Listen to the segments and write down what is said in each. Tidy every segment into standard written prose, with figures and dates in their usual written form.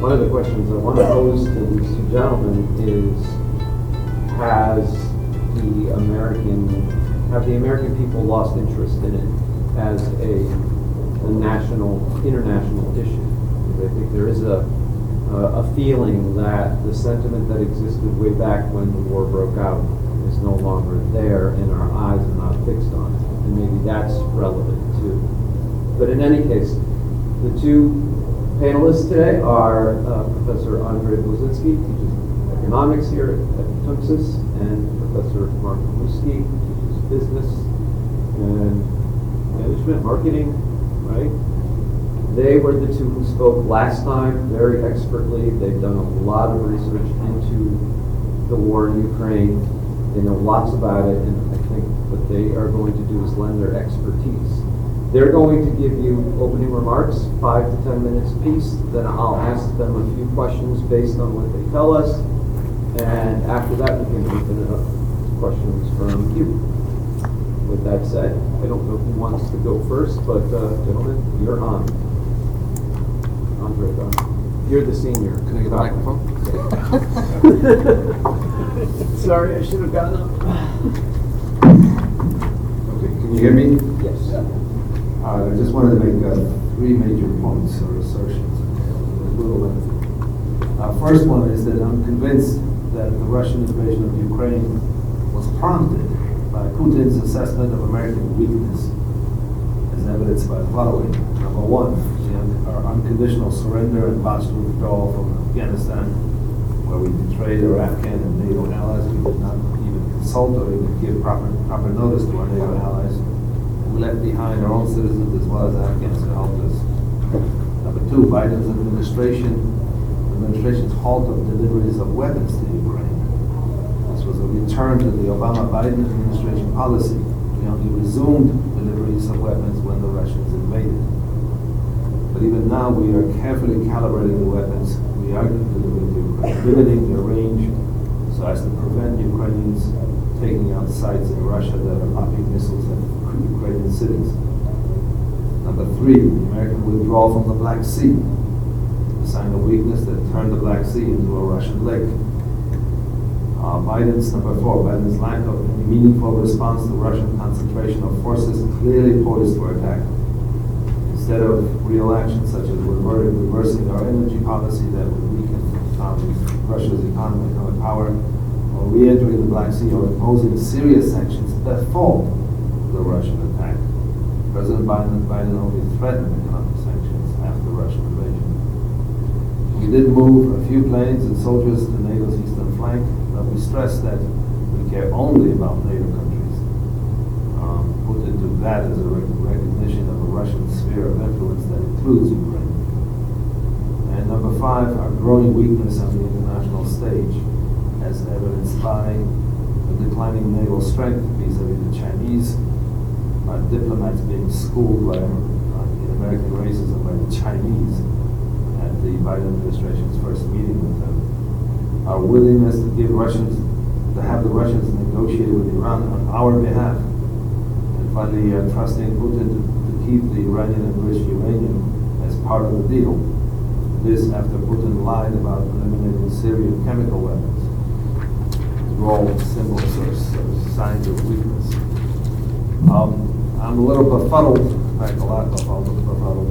one of the questions I want to pose to these two gentlemen is, have the American people lost interest in it as a international issue? Because I think there is a feeling that the sentiment that existed way back when the war broke out is no longer there, and our eyes are not fixed on it. And maybe that's relevant too. But in any case, the two panelists today are Professor Blaszczynski, who teaches economics here at Tuxas, and Professor Mark Milewski, who teaches business and management, marketing, right? They were the two who spoke last time very expertly. They've done a lot of research into the war in Ukraine. They know lots about it, and I think what they are going to do is lend their expertise. They're going to give you opening remarks, 5 to 10 minutes apiece. Then I'll ask them a few questions based on what they tell us, and after that we can open it up to questions from you. With that said, I don't know who wants to go first, but gentlemen, you're on. Andre, you're the senior. Can I get the microphone? Sorry, I should have gotten up. Okay, can you hear me? Yes. I just wanted to make 3 major points or assertions. First one is that I'm convinced that the Russian invasion of Ukraine was prompted by Putin's assessment of American weakness, as evidenced by the following. Number 1, our unconditional surrender and botched withdrawal from Afghanistan, where we betrayed our Afghan and NATO allies. We did not even consult or even give proper notice to our NATO allies. We left behind our own citizens as well as Afghans who helped us. Number 2, Biden's administration's halt of deliveries of weapons to Ukraine. This was a return to the Obama-Biden administration policy. We only resumed deliveries of weapons when the Russians invaded. But even now, we are carefully calibrating the weapons we are delivering to Ukraine, limiting their range so as to prevent Ukrainians taking out sites in Russia that are lobbing missiles at Ukrainian cities. Number 3, the American withdrawal from the Black Sea, a sign of weakness that turned the Black Sea into a Russian lake. Number 4, Biden's lack of any meaningful response to Russian concentration of forces clearly poised for attack. Instead of real action such as reversing our energy policy that would weaken Russia's economic power, or re-entering the Black Sea, or imposing serious sanctions that fall the Russian attack. President Biden only threatened economic sanctions after Russian invasion. We did move a few planes and soldiers to NATO's eastern flank, but we stressed that we care only about NATO countries. Put into that as a recognition of a Russian sphere of influence that includes Ukraine. And number 5, our growing weakness on the international stage, as evidenced by the declining naval strength vis-a-vis the Chinese, our diplomats being schooled in American racism by the Chinese at the Biden administration's first meeting with them, our willingness to have the Russians negotiate with Iran on our behalf, and finally trusting Putin to keep the Iranian enriched uranium as part of the deal. This after Putin lied about eliminating Syrian chemical weapons. These are all symbols or signs of weakness. I'm a little befuddled, in fact a lot befuddled,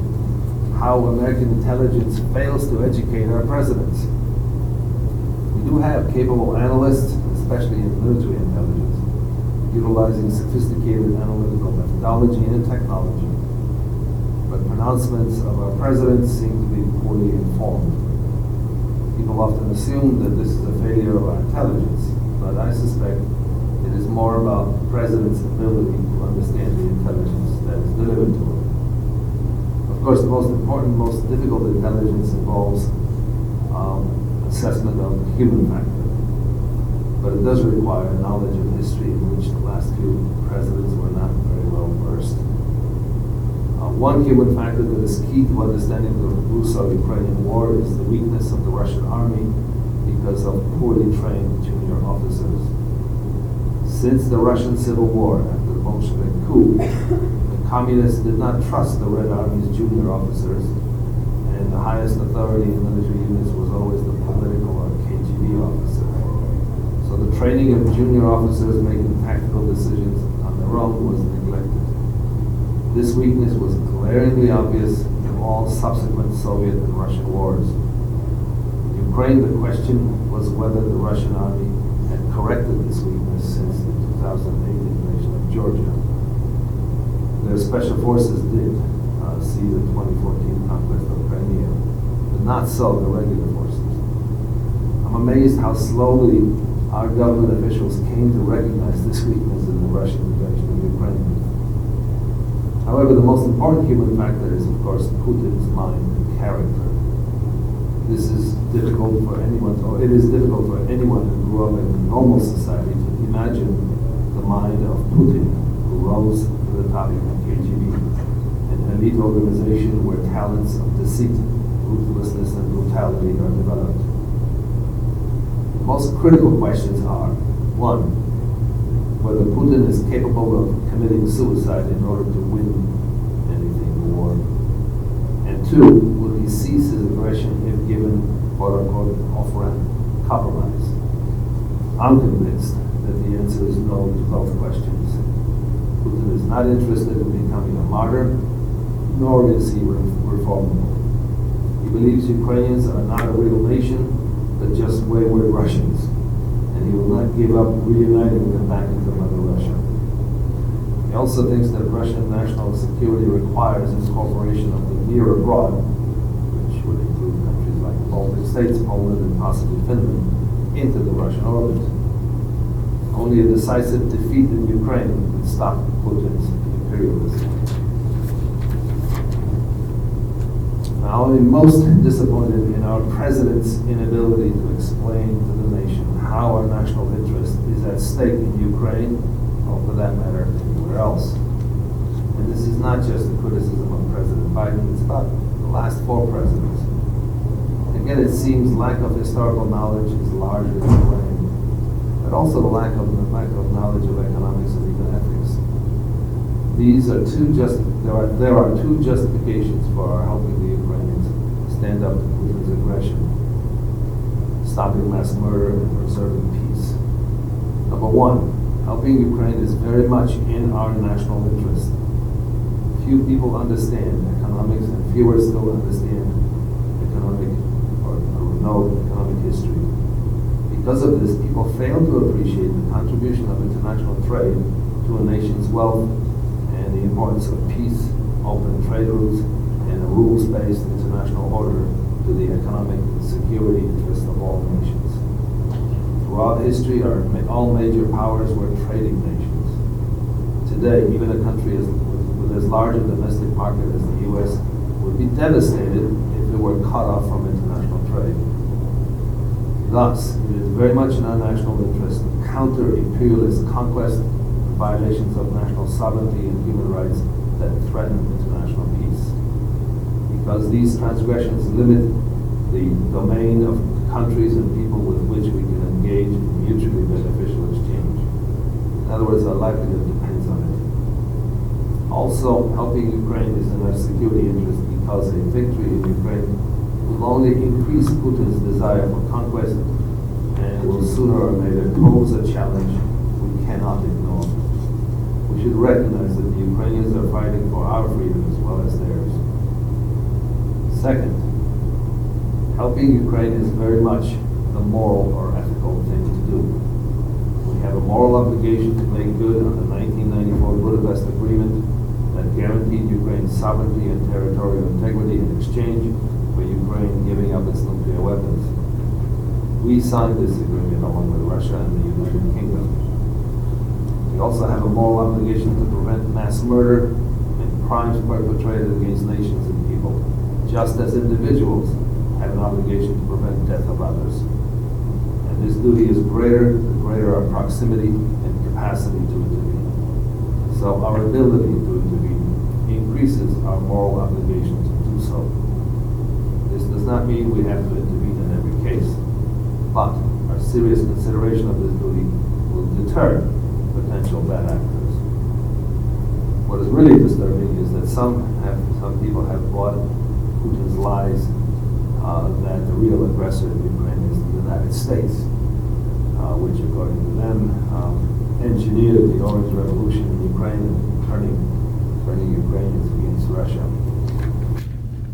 how American intelligence fails to educate our presidents. We do have capable analysts, especially in military intelligence, utilizing sophisticated analytical methodology and technology. But pronouncements of our presidents seem to be poorly informed. People often assume that this is a failure of our intelligence, but I suspect it is more about the president's ability to understand the intelligence that is delivered to him. Of course, the most important, most difficult intelligence involves assessment of the human factor. But it does require knowledge of history in which the last few presidents were not very well versed. One human factor that is key to understanding the Russo-Ukrainian war is the weakness of the Russian army because of poorly trained junior officers. Since the Russian Civil War, after the Bolshevik coup, the communists did not trust the Red Army's junior officers, and the highest authority in military units was always the political or KGB officer. So the training of junior officers making tactical decisions on their own was neglected. This weakness was glaringly obvious in all subsequent Soviet and Russian wars. In Ukraine, the question was whether the Russian army had corrected this weakness since the 2008 invasion of Georgia. Their special forces did see the 2014 conquest of Crimea, but not so the regular forces. I'm amazed how slowly our government officials came to recognize this weakness in the Russian invasion of Ukraine. However, the most important human factor is, of course, Putin's mind and character. This is difficult for anyone, or it is difficult for anyone who grew up in a normal society to imagine the mind of Putin, who rose to the top of the KGB, an elite organization where talents of deceit, ruthlessness, and brutality are developed. The most critical questions are, one, whether Putin is capable of committing suicide in order to win anything in the war, and two, will he cease his aggression if given, quote-unquote, off-ramp compromise? I'm convinced that the answer is no to both questions. Putin is not interested in becoming a martyr, nor is he reformable. He believes Ukrainians are not a real nation, but just wayward Russians, and he will not give up reuniting them back into Mother Russia. He also thinks that Russian national security requires incorporation of the near abroad, which would include countries like the Baltic States, Poland, and possibly Finland, into the Russian orbit. Only a decisive defeat in Ukraine could stop Putin's imperialism. Now, I'm most disappointed in our president's inability to explain to the nation how our national interest is at stake in Ukraine, or for that matter, anywhere else. And this is not just a criticism of President Biden, it's about the last 4 presidents. Again, it seems lack of historical knowledge is larger than blame, but also the lack of knowledge of economics and even ethics. There are two justifications for our helping the Ukrainians stand up to Putin's aggression: stopping mass murder and preserving peace. Number one, helping Ukraine is very much in our national interest. Few people understand economics, and fewer still understand economic or know economic history. Because of this, people fail to appreciate the contribution of international trade to a nation's wealth and the importance of peace, open trade routes, and a rules-based international order to the economic security interests of all nations. Throughout history, all major powers were trading nations. Today, even a country with as large a domestic market as the U.S. would be devastated if it were cut off from international trade. Thus, it is very much in our national interest to counter imperialist conquest, violations of national sovereignty and human rights that threaten international peace. Because these transgressions limit the domain of countries and people with which we can engage in mutually beneficial exchange. In other words, our livelihood depends on it. Also, helping Ukraine is in our security interest because a victory in Ukraine will only increase Putin's desire for conquest and will sooner or later pose a challenge we cannot ignore. We should recognize that the Ukrainians are fighting for our freedom as well as theirs. Second, helping Ukraine is very much the moral or ethical thing to do. We have a moral obligation to make good on the 1994 Budapest Agreement that guaranteed Ukraine's sovereignty and territorial integrity in exchange for Ukraine giving up its nuclear weapons. We signed this agreement along with Russia and the United Kingdom. We also have a moral obligation to prevent mass murder and crimes perpetrated against nations and people, just as individuals have an obligation to prevent death of others. And this duty is greater the greater our proximity and capacity to intervene. So our ability to intervene increases our moral obligation to do so. This does not mean we have to intervene in every case, but our serious consideration of this duty will deter potential bad actors. What is really disturbing is that some people have bought Putin's lies that the real aggressor in Ukraine is the United States, which, according to them, engineered the Orange Revolution in Ukraine and turning Ukrainians against Russia.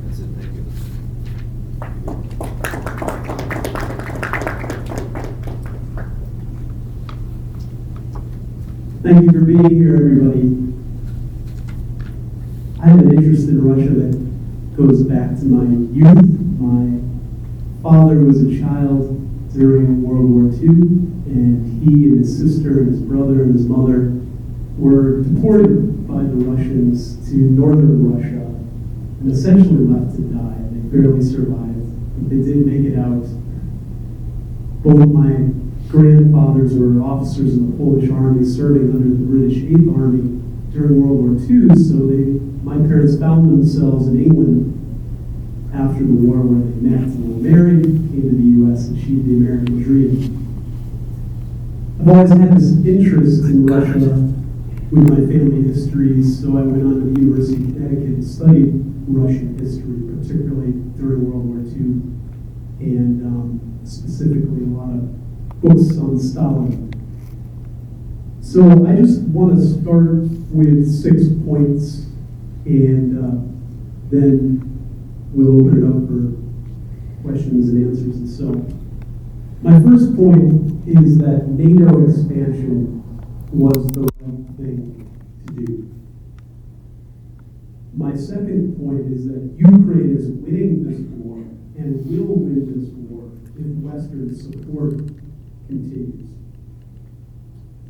That's it. Thank you. Thank you for being here, everybody. I have an interest in Russia that goes back to my youth. My father was a child during World War II, and he and his sister and his brother and his mother were deported by the Russians to northern Russia and essentially left to die. They barely survived, but they did make it out. Both my grandfathers were officers in the Polish army serving under the British 8th Army during World War II, so my parents found themselves in England after the war where they met and were married, came to the U.S., achieved the American dream. I've always had this interest in Russia with my family histories, so I went on to the University of Connecticut and studied Russian history, particularly during World War II, and specifically a lot of books on Stalin. So I just want to start with 6 points, and then we'll open it up for questions and answers and so on. My first point is that NATO expansion was the right thing to do. My second point is that Ukraine is winning this war and will win this war if Western support continues.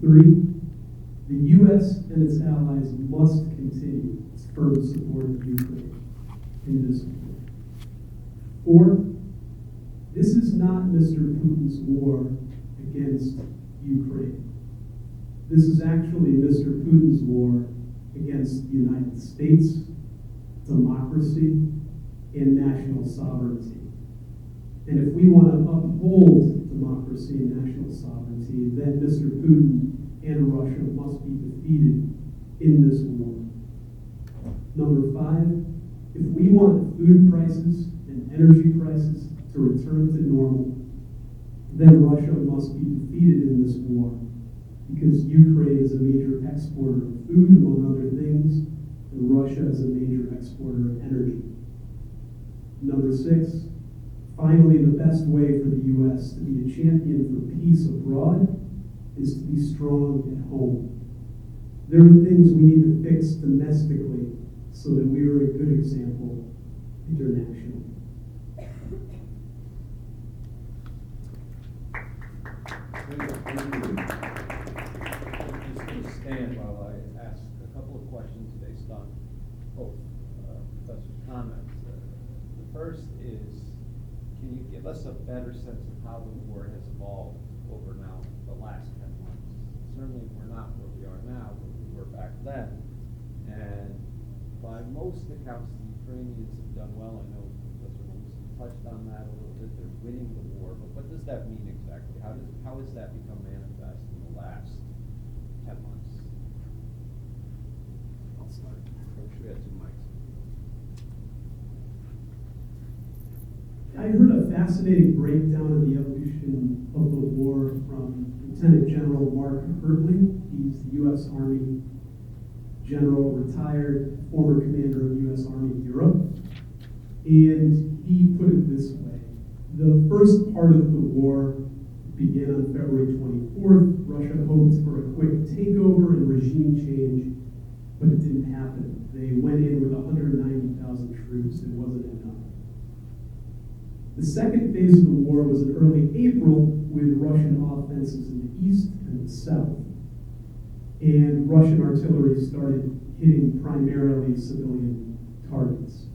3, the U.S. and its allies must continue its firm support of Ukraine in this war. 4, this is not Mr. Putin's war against Ukraine. This is actually Mr. Putin's war against the United States, democracy, and national sovereignty. And if we want to uphold democracy and national sovereignty, then Mr. Putin and Russia must be defeated in this war. Number 5, if we want food prices and energy prices to return to normal, then Russia must be defeated in this war, because Ukraine is a major exporter of food, among other things, and Russia is a major exporter of energy. Number 6, finally, the best way for the U.S. to be a champion for peace abroad is to be strong at home. There are things we need to fix domestically so that we are a good example internationally. Just going to stand while I ask a couple of questions based on both Professor's comments. The first is, can you give us a better sense of how the war has evolved over now the last 10 months? Certainly we're not where we are now, where we were back then. And by most accounts, the Ukrainians have done well. I know Professor Milewski touched on that a little bit. They're winning the war, but what does that mean exactly? How has that become manifest in the last 10 months? I'll start. Make sure we have 2 mics. I heard a fascinating breakdown of the evolution of the war from Lieutenant General Mark Milewski. He's the U.S. Army general, retired, former commander of U.S. Army Europe. And he put it this way. The first part of the war began on February 24th. Russia hoped for a quick takeover and regime change, but it didn't happen. They went in with 190,000 troops. It wasn't enough. The second phase of the war was in early April with Russian offensives in the east and the south. And Russian artillery started hitting primarily civilian targets.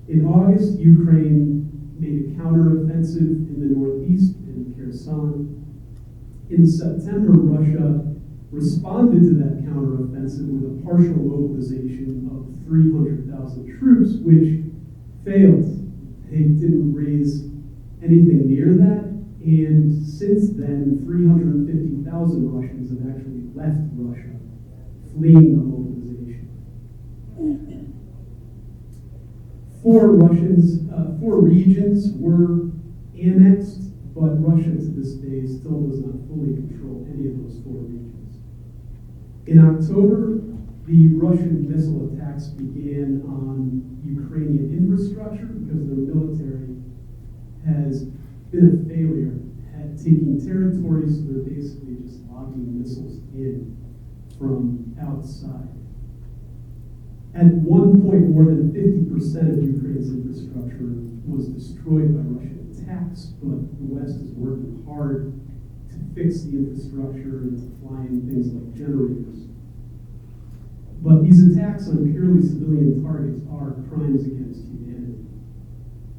In August, Ukraine made a counteroffensive in the northeast in Kherson. In September, Russia responded to that counteroffensive with a partial mobilization of 300,000 troops, which failed. They didn't raise anything near that, and since then, 350,000 Russians have actually left Russia, fleeing the mobilization. 4 four regions were annexed, but Russia to this day still does not fully control any of those four regions. In October, the Russian missile attacks began on Ukrainian infrastructure because their military has been a failure at taking territory, so they're basically just lobbing missiles in from outside. At one point, more than 50% of Ukraine's infrastructure was destroyed by Russian attacks, but the West is working hard to fix the infrastructure and to fly in things like generators. But these attacks on purely civilian targets are crimes against humanity.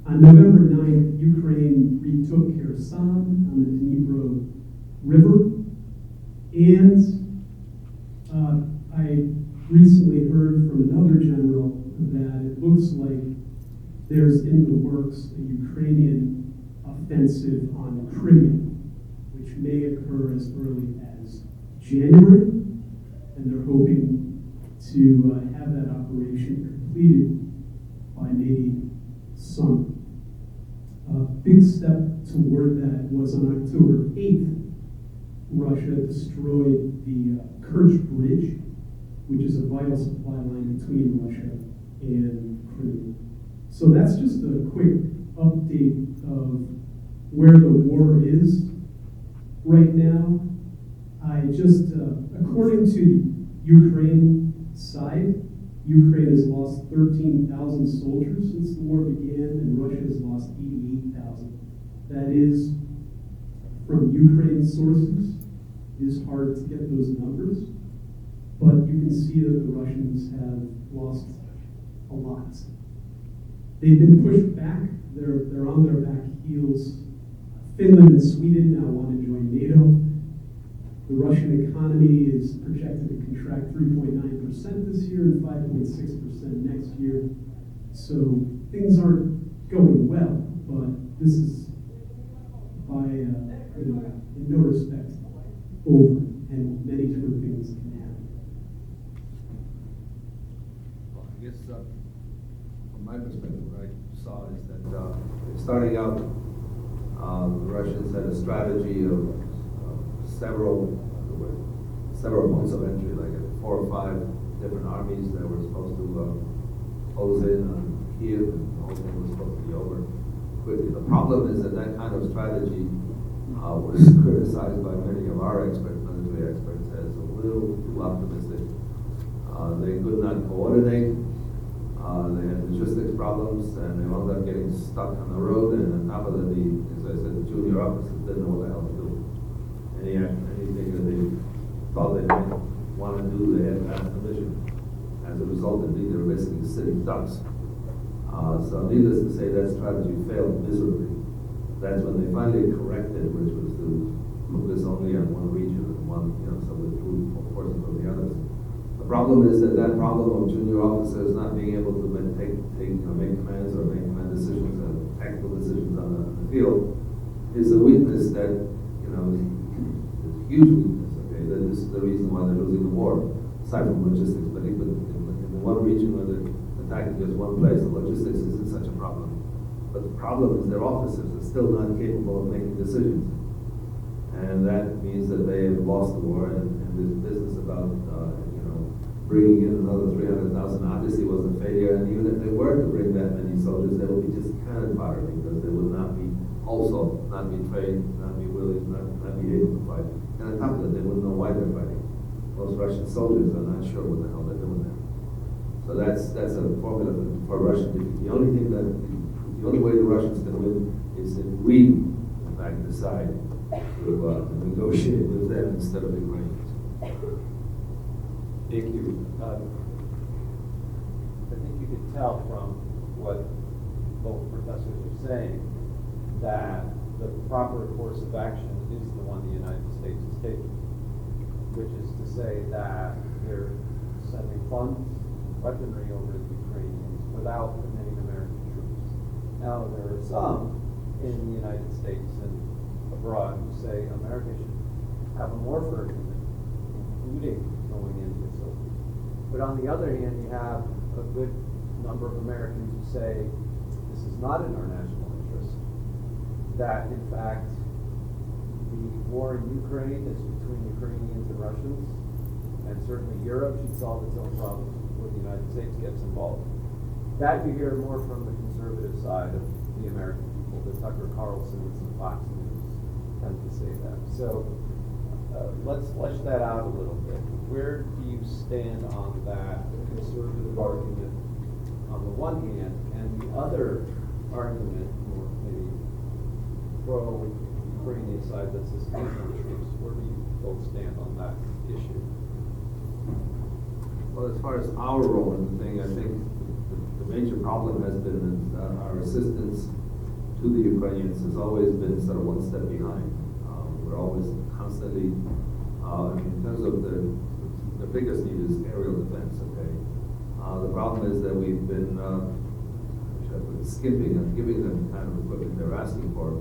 On November 9th, Ukraine retook Kherson on the Dnipro River, and I recently heard from another general that it looks like there's in the works a Ukrainian offensive on Crimea, which may occur as early as January, and they're hoping to have that operation completed by maybe summer. A big step toward that was on October 8th, Russia destroyed the Kerch Bridge, which is a vital supply line between Russia and Crimea. So that's just a quick update of where the war is right now. According to the Ukraine side, Ukraine has lost 13,000 soldiers since the war began, and Russia has lost 88,000. That is from Ukraine sources. It is hard to get those numbers, but you can see that the Russians have lost a lot. They've been pushed back. They're on their back heels. Finland and Sweden now want to join NATO. The Russian economy is projected to contract 3.9% this year and 5.6% next year. So things aren't going well, but this is in no respect over, and many different things can happen. Well, I guess from my perspective, what I saw is that starting out, the Russians had a strategy of several points of entry, like 4 or 5 different armies that were supposed to close in on Kiev, and the whole thing was supposed to be over quickly. The problem is that that kind of strategy was criticized by many of our military experts, as a little too optimistic. They could not coordinate. They had logistics problems, and they wound up getting stuck on the road. And on top of that, as I said, the junior officers didn't know what the hell to do. Anything that they thought they might want to do, they had passed the mission. As a result, indeed, they were basically sitting ducks. So needless to say, that strategy failed miserably. That's when they finally corrected, which was to focus only on one region and so withdrew forces from the others. The problem is that problem of junior officers not being able to make commands or make command decisions and tactical decisions on the field is a weakness that, is a huge weakness, okay? That this is the reason why they're losing the war, aside from logistics. But in the one region where they're attacking just one place, the logistics isn't such a problem. But the problem is their officers are still not capable of making decisions. And that means that they have lost the war, and this business about, bringing in another 300,000 obviously was a failure. And even if they were to bring that many soldiers, they would be just cannon fodder, because they would not be trained, not be willing, not be able to fight. And on top of that, they wouldn't know why they're fighting. Most Russian soldiers are not sure what the hell they're doing there. So that's a formula for Russian defeat. The only way the Russians can win is if we, in fact, decide to negotiate with them instead of the Ukrainians. Thank you. I think you could tell from what both professors are saying that the proper course of action is the one the United States is taking, which is to say that they're sending funds, weaponry over to the Ukrainians without committing American troops. Now, there are some in the United States and abroad who say America should have a warfare agreement, including going into soldiers. But on the other hand, you have a good number of Americans who say this is not in our national interest, that in fact the war in Ukraine is between Ukrainians and Russians, and certainly Europe should solve its own problems before the United States gets involved. That you hear more from the conservative side of the American people. The Tucker Carlsons and Fox News tend to say that. So let's flesh that out a little bit. Where do you stand on that conservative argument on the one hand, and the other argument, or maybe pro-Ukrainian side that says troops? Where do you both stand on that issue? Well, as far as our role in the thing, I think the major problem has been that our assistance to the Ukrainians has always been sort of one step behind. We're always constantly, in terms of the biggest need is aerial defense, okay? The problem is that we've been skipping and giving them the kind of equipment they're asking for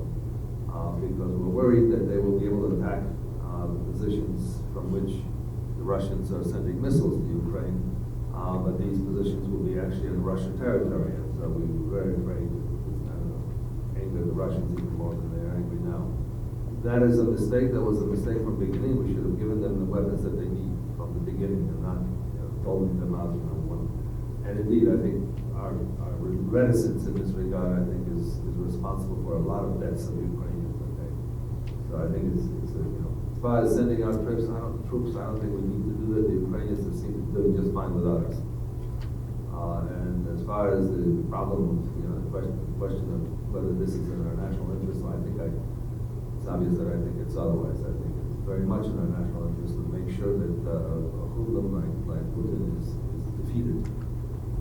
because we're worried that they will be able to attack the positions from which the Russians are sending missiles to Ukraine, but these positions will be actually in Russian territory, and so we were very afraid to anger the Russians even more than they're angry now. That is a mistake. That was a mistake from the beginning. We should have given them the weapons that they need from the beginning and not doling them out one. And indeed, I think our reticence in this regard, I think, is responsible for a lot of deaths of Ukrainians. Okay, so I think it's as far as sending out troops, I don't think we need to do that. The Ukrainians seem to do just fine without us. And as far as the problem of the question of whether this is in our national interest, I think it's obvious that I think it's otherwise. I think it's very much in our national interest to make sure that a hoodlum like Putin is defeated.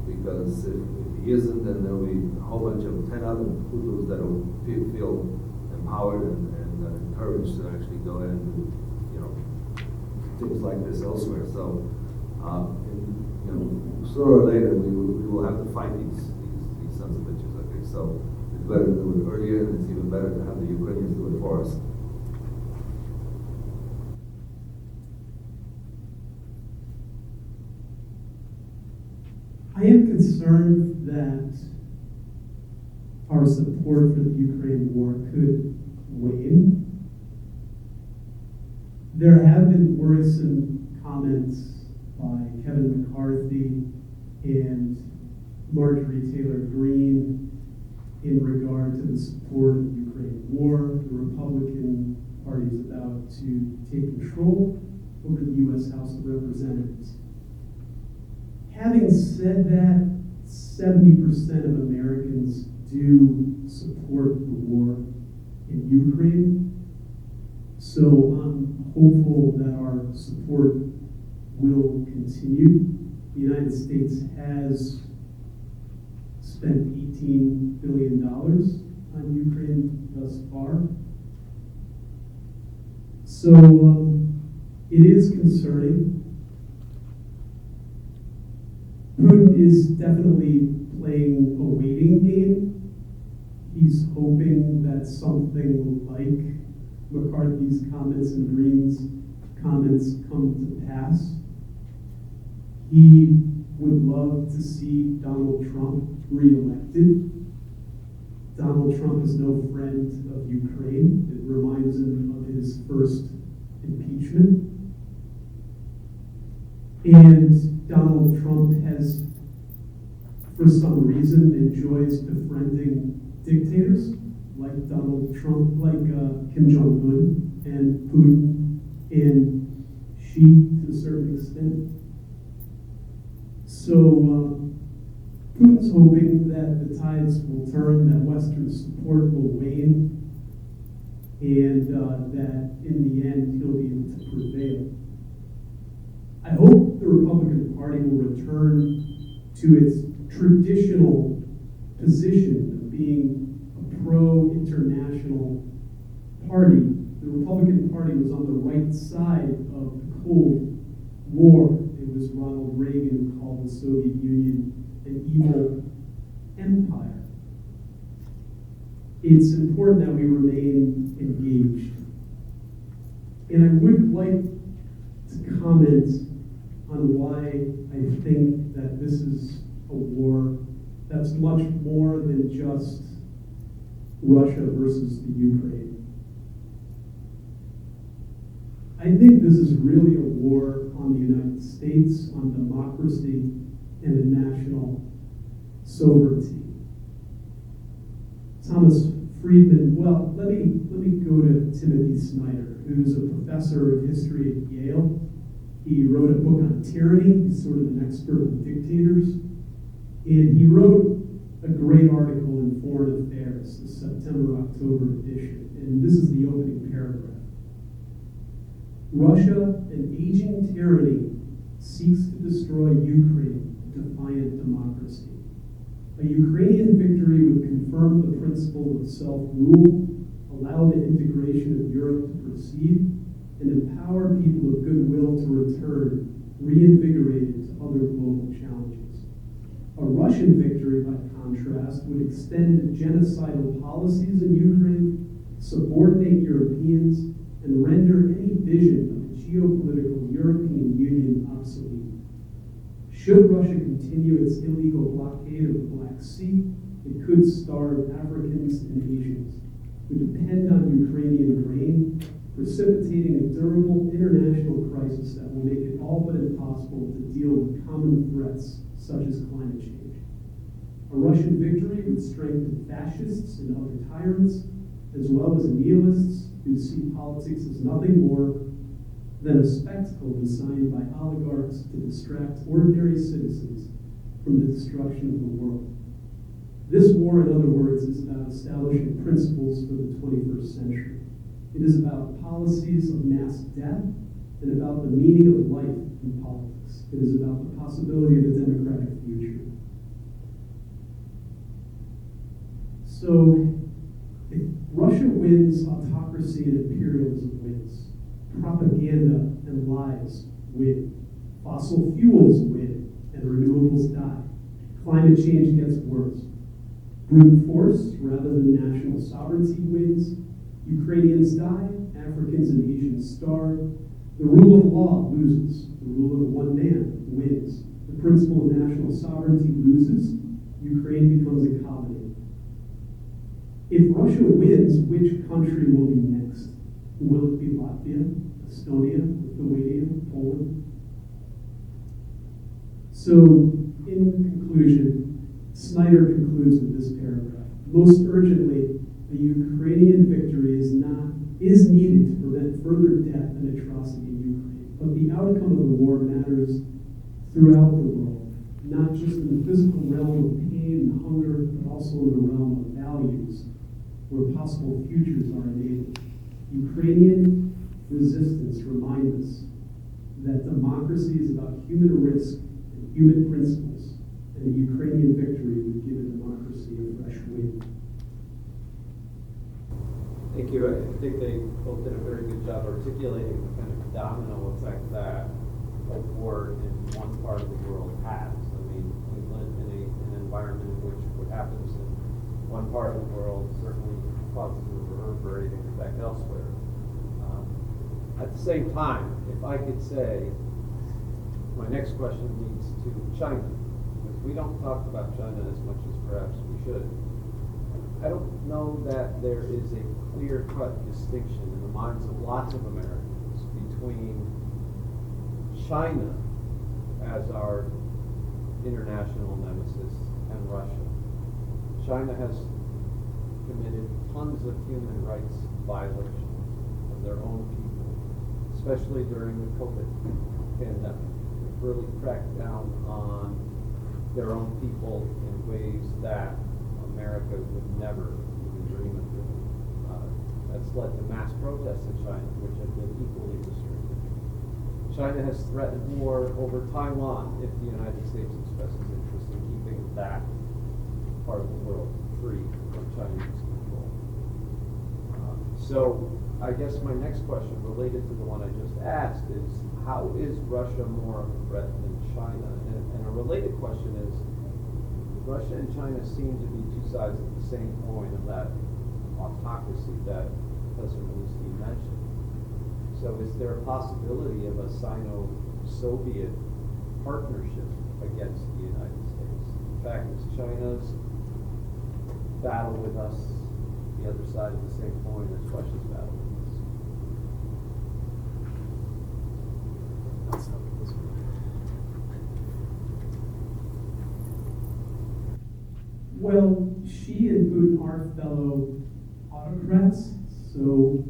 Because if he isn't, then there'll be a whole bunch of 10 other hoodlums that will feel empowered and encouraged to actually go ahead and do things like this elsewhere. So sooner or later we will have to fight these sons of bitches. Okay, so it's better to do it earlier, and it's even better to have the Ukrainians do it for us. I am concerned that our support for the Ukraine war could wane. There have been worrisome comments by Kevin McCarthy and Marjorie Taylor Greene in regard to the support of the Ukraine war. The Republican Party is about to take control over the U.S. House of Representatives. Having said that, 70% of Americans do support the war in Ukraine. So I'm hopeful that our support will continue. The United States has spent $18 billion on Ukraine thus far. So it is concerning. Putin is definitely playing a waiting game. He's hoping that something like McCarthy's comments and Green's comments come to pass. He would love to see Donald Trump reelected. Donald Trump is no friend of Ukraine. It reminds him of his first impeachment. And Donald Trump has, for some reason, enjoys befriending dictators like Donald Trump, like Kim Jong-un and Putin and Xi to a certain extent. So Putin's hoping that the tides will turn, that Western support will wane, and that in the end he'll be able to prevail. I hope the Republican Party will return to its traditional position of being a pro-international party. The Republican Party was on the right side of the Cold War. It was Ronald Reagan who called the Soviet Union an evil empire. It's important that we remain engaged. And I would like to comment on why I think that this is a war That's much more than just Russia versus the Ukraine. I think this is really a war on the United States, on democracy, and a national sovereignty. Thomas Friedman, well, let me go to Timothy Snyder, who's a professor of history at Yale. He wrote a book on tyranny. He's sort of an expert on dictators. And he wrote a great article in Foreign Affairs, the September-October edition. And this is the opening paragraph. Russia, an aging tyranny, seeks to destroy Ukraine, a defiant democracy. A Ukrainian victory would confirm the principle of self-rule, allow the integration of Europe to proceed, and empower people of goodwill to return, reinvigorated to other global challenges. A Russian victory, by contrast, would extend genocidal policies in Ukraine, subordinate Europeans, and render any vision of a geopolitical European Union obsolete. Should Russia continue its illegal blockade of the Black Sea, it could starve Africans and Asians who depend on Ukrainian grain, precipitating a durable international crisis that will make it all but impossible to deal with common threats such as climate change. A Russian victory would strengthen fascists and other tyrants, as well as nihilists who see politics as nothing more than a spectacle designed by oligarchs to distract ordinary citizens from the destruction of the world. This war, in other words, is about establishing principles for the 21st century. It is about policies of mass death and about the meaning of life in politics. It is about the possibility of a democratic future. So, if Russia wins, autocracy and imperialism wins. Propaganda and lies win. Fossil fuels win, and renewables die. Climate change gets worse. Brute force rather than national sovereignty wins. Ukrainians die, Africans and Asians starve. The rule of law loses. The rule of one man wins. The principle of national sovereignty loses. Ukraine becomes a colony. If Russia wins, which country will be next? Will it be Latvia, Estonia, Lithuania, Poland? So, in conclusion, Snyder concludes with this paragraph. Most urgently, the Ukrainian victory is needed to prevent further death and atrocity in Ukraine. But the outcome of the war matters throughout the world, not just in the physical realm of pain and hunger, but also in the realm of values, where possible futures are enabled. Ukrainian resistance reminds us that democracy is about human risk and human principles, and the Ukrainian victory would give a democracy a fresh wind. Thank you. I think they both did a very good job articulating the kind of domino effect that a war in one part of the world has. I mean, we live in an environment in which what happens in one part of the world certainly causes a reverberating effect elsewhere. At the same time, if I could say, my next question leads to China, because we don't talk about China as much as perhaps we should. I don't know that there is a clear-cut distinction in the minds of lots of Americans between China as our international nemesis and Russia. China has committed tons of human rights violations of their own people, especially during the COVID pandemic. They've really cracked down on their own people in ways that America would never even dream of doing. That's led to mass protests in China, which have been equally restricted. China has threatened war over Taiwan if the United States expresses interest in keeping that part of the world free from Chinese control. So I guess my next question, related to the one I just asked, is how is Russia more of a threat than China? And a related question is, Russia and China seem to be two sides of the same coin of that autocracy that Professor Milewski mentioned. So is there a possibility of a Sino-Soviet partnership against the United States? In fact, it's China's battle with us, the other side of the same coin as Russia's battle with us. I'll stop with this one. Well, Xi and Putin are fellow autocrats, so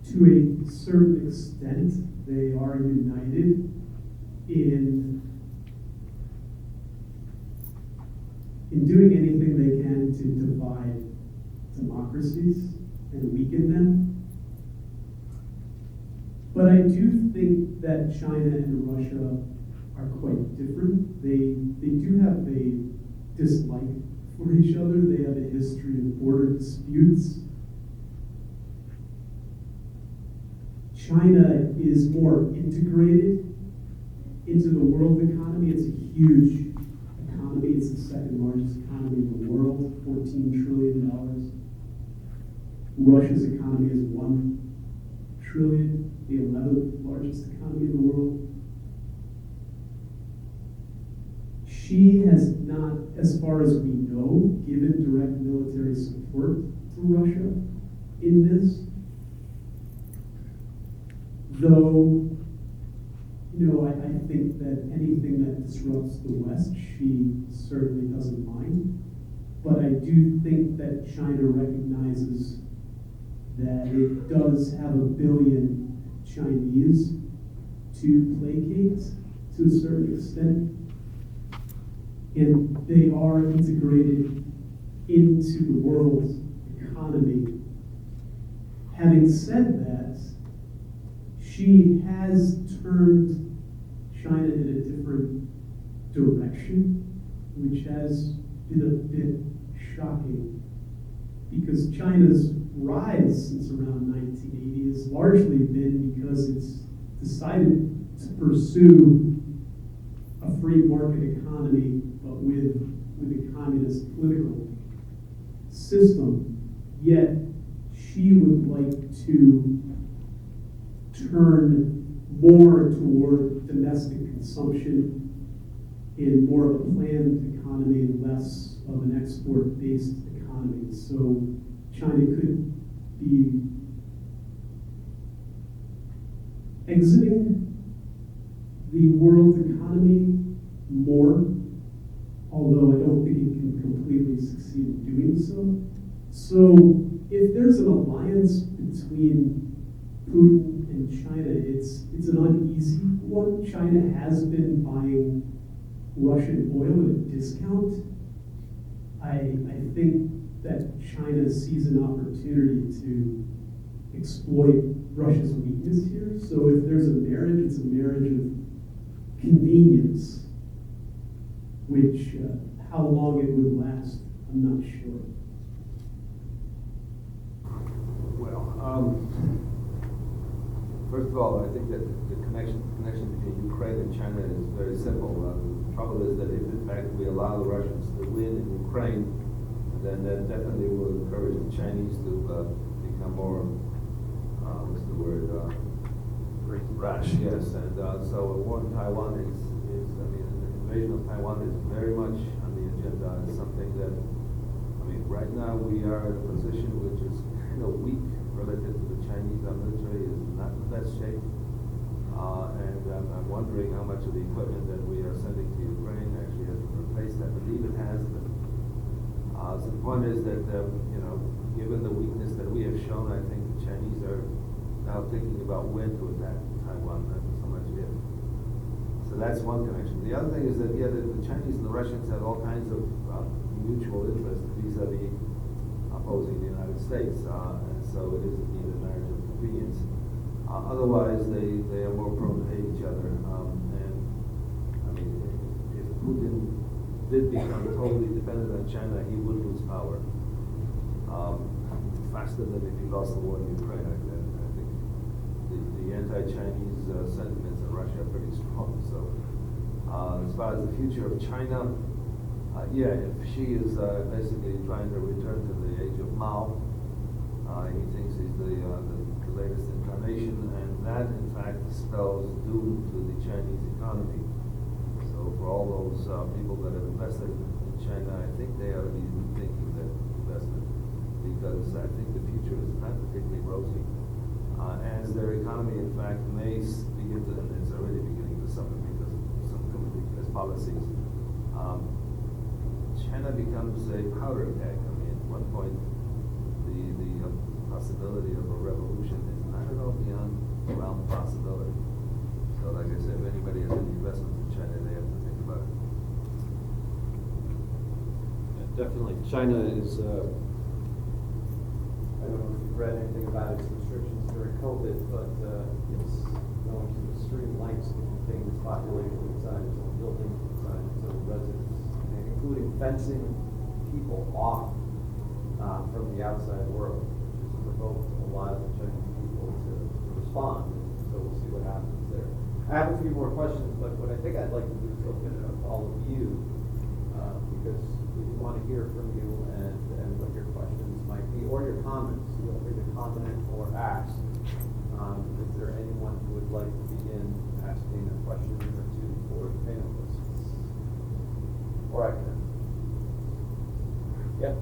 to a certain extent, they are united in doing anything they can to divide democracies and weaken them. But I do think that China and Russia are quite different. They do have a dislike for each other. They have a history of border disputes. China is more integrated into the world economy. It's a huge economy. It's the second largest economy in the world, $14 trillion. Russia's economy is $1 trillion, the 11th largest economy in the world. She has not, as far as we know, given direct military support to Russia in this. Though, I think that anything that disrupts the West, she certainly doesn't mind. But I do think that China recognizes that it does have 1 billion Chinese to placate to a certain extent. And they are integrated into the world's economy. Having said that, she has turned China in a different direction, which has been a bit shocking, because China's rise since around 1980 has largely been because it's decided to pursue a free market economy, but with a communist political system. Yet she would like to turn more toward domestic consumption in more of a planned economy and less of an export-based economy. So China could be exiting the world economy more, although I don't think it can completely succeed in doing so. So if there's an alliance between Putin and China, it's an uneasy one. China has been buying Russian oil at a discount. I think that China sees an opportunity to exploit Russia's weakness here. So if there's a marriage, it's a marriage of convenience, which how long it would last, I'm not sure. Well, first of all, I think that the connection between Ukraine and China is very simple. The trouble is that if in fact we allow the Russians to win in Ukraine, then that definitely will encourage the Chinese to become more, what's the word, rash. Yes, and so a war in Taiwan is, I mean, the invasion of Taiwan is very much on the agenda. It's something that, I mean, right now we are in a position which is kind of weak relative to the Chinese. Our military is not in the best shape. And I'm wondering how much of the equipment that we are sending to Ukraine actually has been replaced. I believe it has been. So the point is that, given the weakness that we have shown, I think the Chinese are now thinking about when to attack Taiwan, not so much if. So that's one connection. The other thing is that, the Chinese and the Russians have all kinds of mutual interests vis-a-vis opposing the United States. And so it is indeed a marriage of convenience. Otherwise, they are more prone to hate each other. And I mean, if Putin did become totally dependent on China, he would lose power faster than if he lost the war in Ukraine. I think the anti-Chinese sentiments in Russia are pretty strong. So as far as the future of China, if she is basically trying to return to the age of Mao, he thinks he's the latest incarnation, and that in fact spells doom to the Chinese economy. So for all all those people that have invested in China, I think they ought to be rethinking their investment, because I think the future is not particularly rosy. As their economy, in fact, may begin to, and it's already beginning to suffer because of some of policies. China becomes a powder keg. I mean, at one point, the possibility of a revolution is not at all beyond the realm of possibility. So, like I said, if anybody has any investments in China, they have to think about it. Yeah, definitely. China is, I don't know if you've read anything about its restrictions during COVID, but it's going to extreme lengths to contain its population inside its own building, inside its own residence, including fencing people off from the outside world, which has provoked a lot of the Chinese people to respond. So we'll see what happens there. I have a few more questions, but what I think I'd like to do is open it up to all of you, because we want to hear from you and what your questions might be, or your comments. Feel free to comment or ask. Is there anyone who would like to begin asking a question or two for the panelists? Or I can. Yep.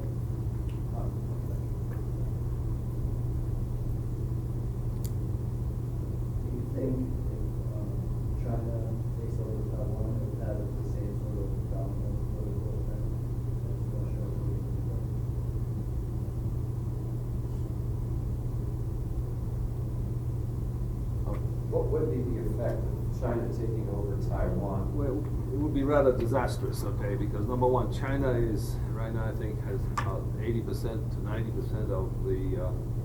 Do you think if China takes over Taiwan, it would have the same sort of dominant political effect as Russia would? What would be the effect of China taking over Taiwan? Well, it would be rather disastrous, okay, because number one, China is, right now I think, has about 80% to 90% of the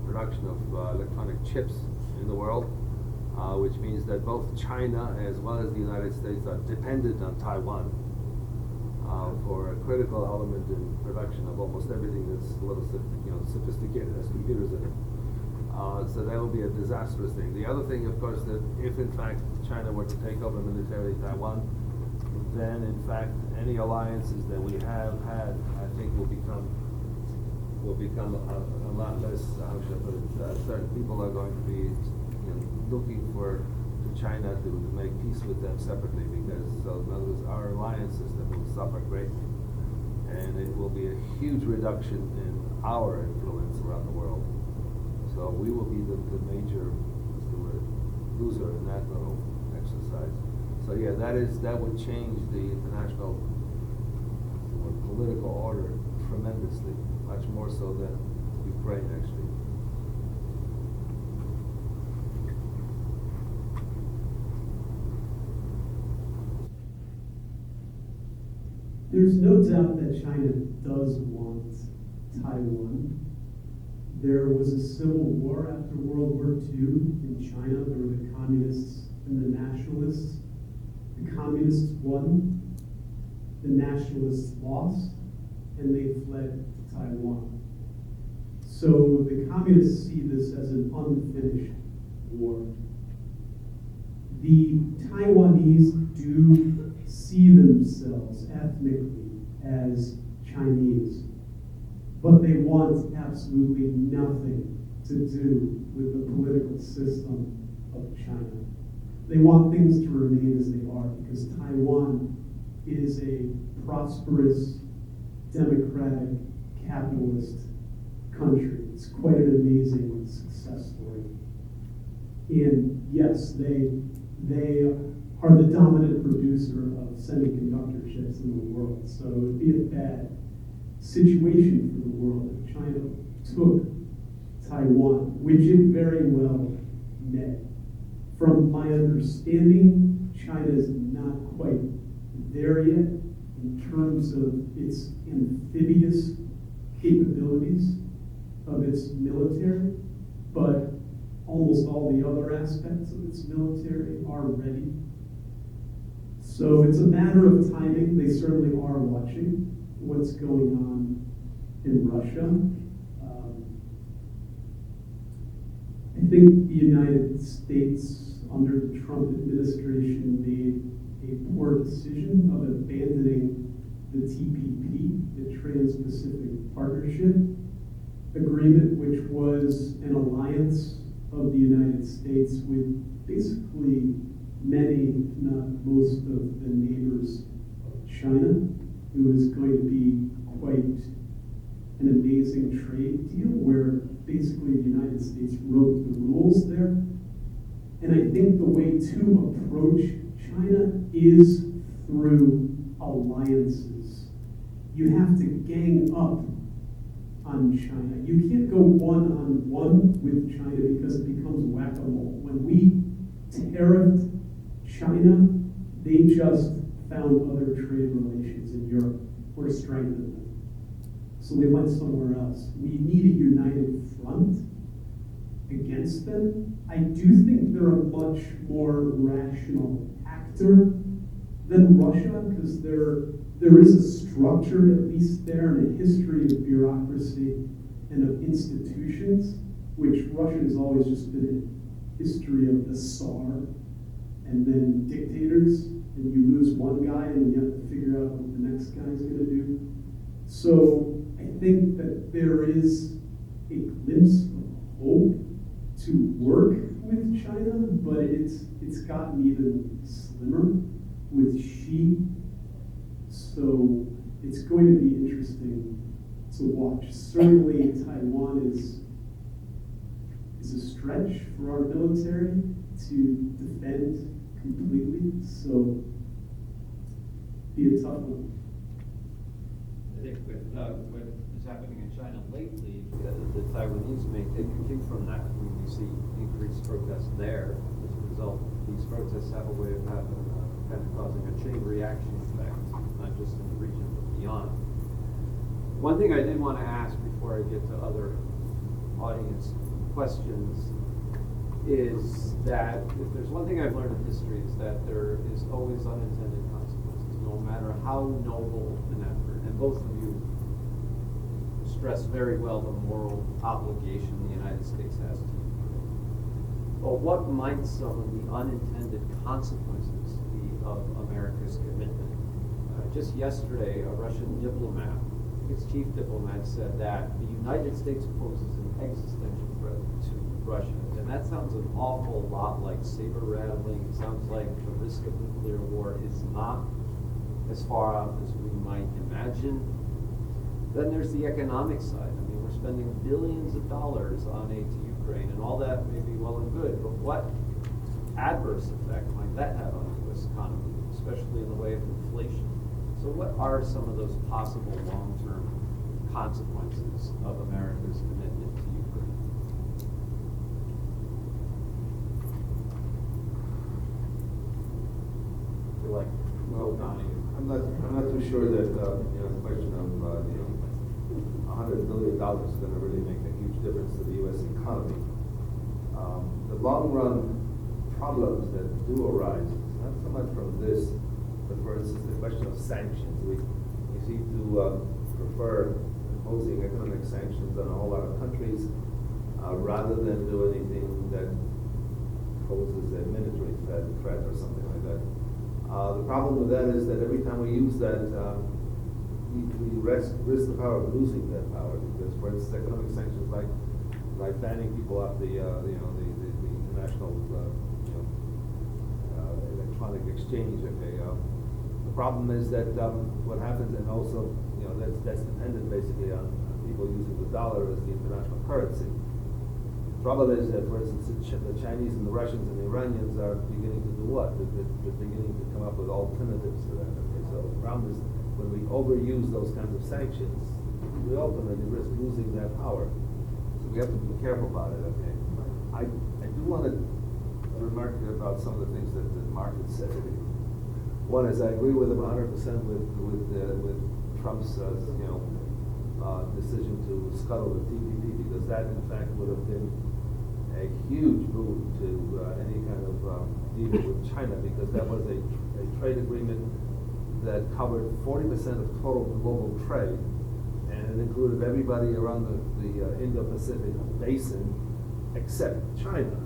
production of electronic chips in the world, which means that both China as well as the United States are dependent on Taiwan for a critical element in production of almost everything that's a little sophisticated, has computers in it. So that would be a disastrous thing. The other thing, of course, that if in fact China were to take over militarily Taiwan, then in fact any alliances that we have had, I think, will become a lot less. How should I put it? Certain people are going to be looking to China to make peace with them separately, because so in other words, our alliance system will suffer greatly, and it will be a huge reduction in our influence around the world. So we will be the major, what's the word, loser in that little exercise. So yeah, that would change the international political order tremendously, much more so than Ukraine actually. There's no doubt that China does want Taiwan. There was a civil war after World War II in China. There were the communists and the nationalists. The communists won, the nationalists lost, and they fled to Taiwan. So the communists see this as an unfinished war. The Taiwanese do see themselves ethnically as Chinese, but they want absolutely nothing to do with the political system of China. They want things to remain as they are, because Taiwan is a prosperous, democratic, capitalist country. It's quite an amazing success story. And yes, they are the dominant producer of semiconductor chips in the world. So it would be a bad situation for the world if China took Taiwan, which it very well may. From my understanding, China is not quite there yet in terms of its amphibious capabilities of its military, but almost all the other aspects of its military are ready. So it's a matter of timing. They certainly are watching what's going on in Russia. I think the United States, under the Trump administration, made a poor decision of abandoning the TPP, the Trans-Pacific Partnership Agreement, which was an alliance of the United States with basically many, if not most, of the neighbors of China. It was going to be quite an amazing trade deal where basically the United States wrote the rules there. And I think the way to approach China is through alliances. You have to gang up on China. You can't go one-on-one with China because it becomes whack-a-mole. When we tariffed China, they just found other trade relations in Europe or strengthened them. So they went somewhere else. We need a united front against them. I do think they're a much more rational actor than Russia because there is a structure, at least there, and a history of bureaucracy and of institutions, which Russia has always just been a history of the Tsar and then dictators, and you lose one guy and you have to figure out what the next guy's going to do. So I think that there is a glimpse of hope to work with China, but it's gotten even slimmer with Xi. So it's going to be interesting to watch. Certainly Taiwan is a stretch for our military to defend completely, so be a tough one. I think with what is happening in China lately, the Taiwanese may take a cue from that. When we see increased protests there, as a result, these protests have a way of having kind of causing a chain reaction effect, not just in the region but beyond. One thing I did want to ask before I get to other audience questions is that if there's one thing I've learned in history is that there is always unintended consequences, no matter how noble an effort. And both of you stress very well the moral obligation the United States has to Ukraine. But what might some of the unintended consequences be of America's commitment? Just yesterday, a Russian diplomat, its chief diplomat, said that the United States poses an existential threat to Russia. And that sounds an awful lot like saber rattling. It sounds like the risk of nuclear war is not as far out as we might imagine. Then there's the economic side. I mean, we're spending billions of dollars on aid to Ukraine, and all that may be well and good, but what adverse effect might that have on the U.S. economy, especially in the way of inflation? So what are some of those possible long-term consequences of America's commitment to Ukraine? You're like, well, Donnie. I'm not too sure that the question of $100 billion is going to really make a huge difference to the U.S. economy. The long-run problems that do arise, not so much from this, but for instance, the question of sanctions. We seem to prefer imposing economic sanctions on a whole lot of countries rather than do anything that poses a military threat or something like that. The problem with that is that every time we use that, we risk the power of losing that power, because, for instance, economic sanctions like banning people off the international electronic exchange. Okay, the problem is that what happens, and also that's dependent basically on people using the dollar as the international currency. The trouble is that, for instance, the Chinese and the Russians and the Iranians are beginning to do what? They're beginning to come up with alternatives to that. Okay, so the problem is when we overuse those kinds of sanctions, we ultimately risk losing that power. So we have to be careful about it. Okay, I do want to remark about some of the things that Mark had said. One is I agree with him 100% with Trump's decision to scuttle the TPP, because that in fact would have been a huge boon to any kind of deal with China, because that was a trade agreement that covered 40% of total global trade, and it included everybody around the Indo-Pacific basin except China.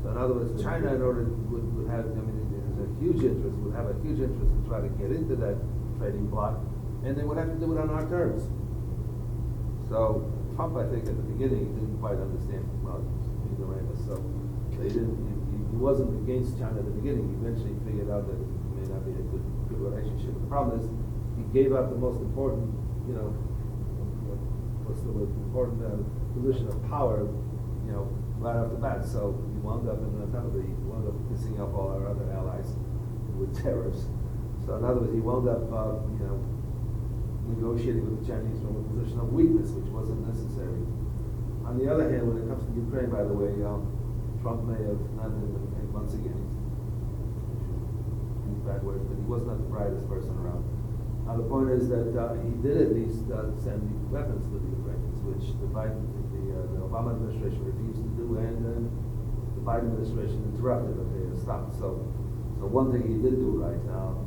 So in other words, China would have, there's a huge interest, would have a huge interest to try to get into that trading bloc, and they would have to do it on our terms. So Trump, I think, at the beginning, didn't quite understand, well, ignoramus, so he wasn't against China at the beginning. He eventually figured out that it may not be a good relationship. The problem is, he gave up the most important, what's the word, important position of power, right off the bat. So he wound up, and on top of it, he wound up pissing off all our other allies with tariffs. So in other words, he wound up, negotiating with the Chinese from a position of weakness, which wasn't necessary. On the other hand, when it comes to Ukraine, by the way, Trump may have not been in once again. Use bad words, but he was not the brightest person around. The point is that he did at least send weapons to the Ukrainians, which the Obama administration refused to do, and the Biden administration interrupted. Okay, stopped. So one thing he did do right now,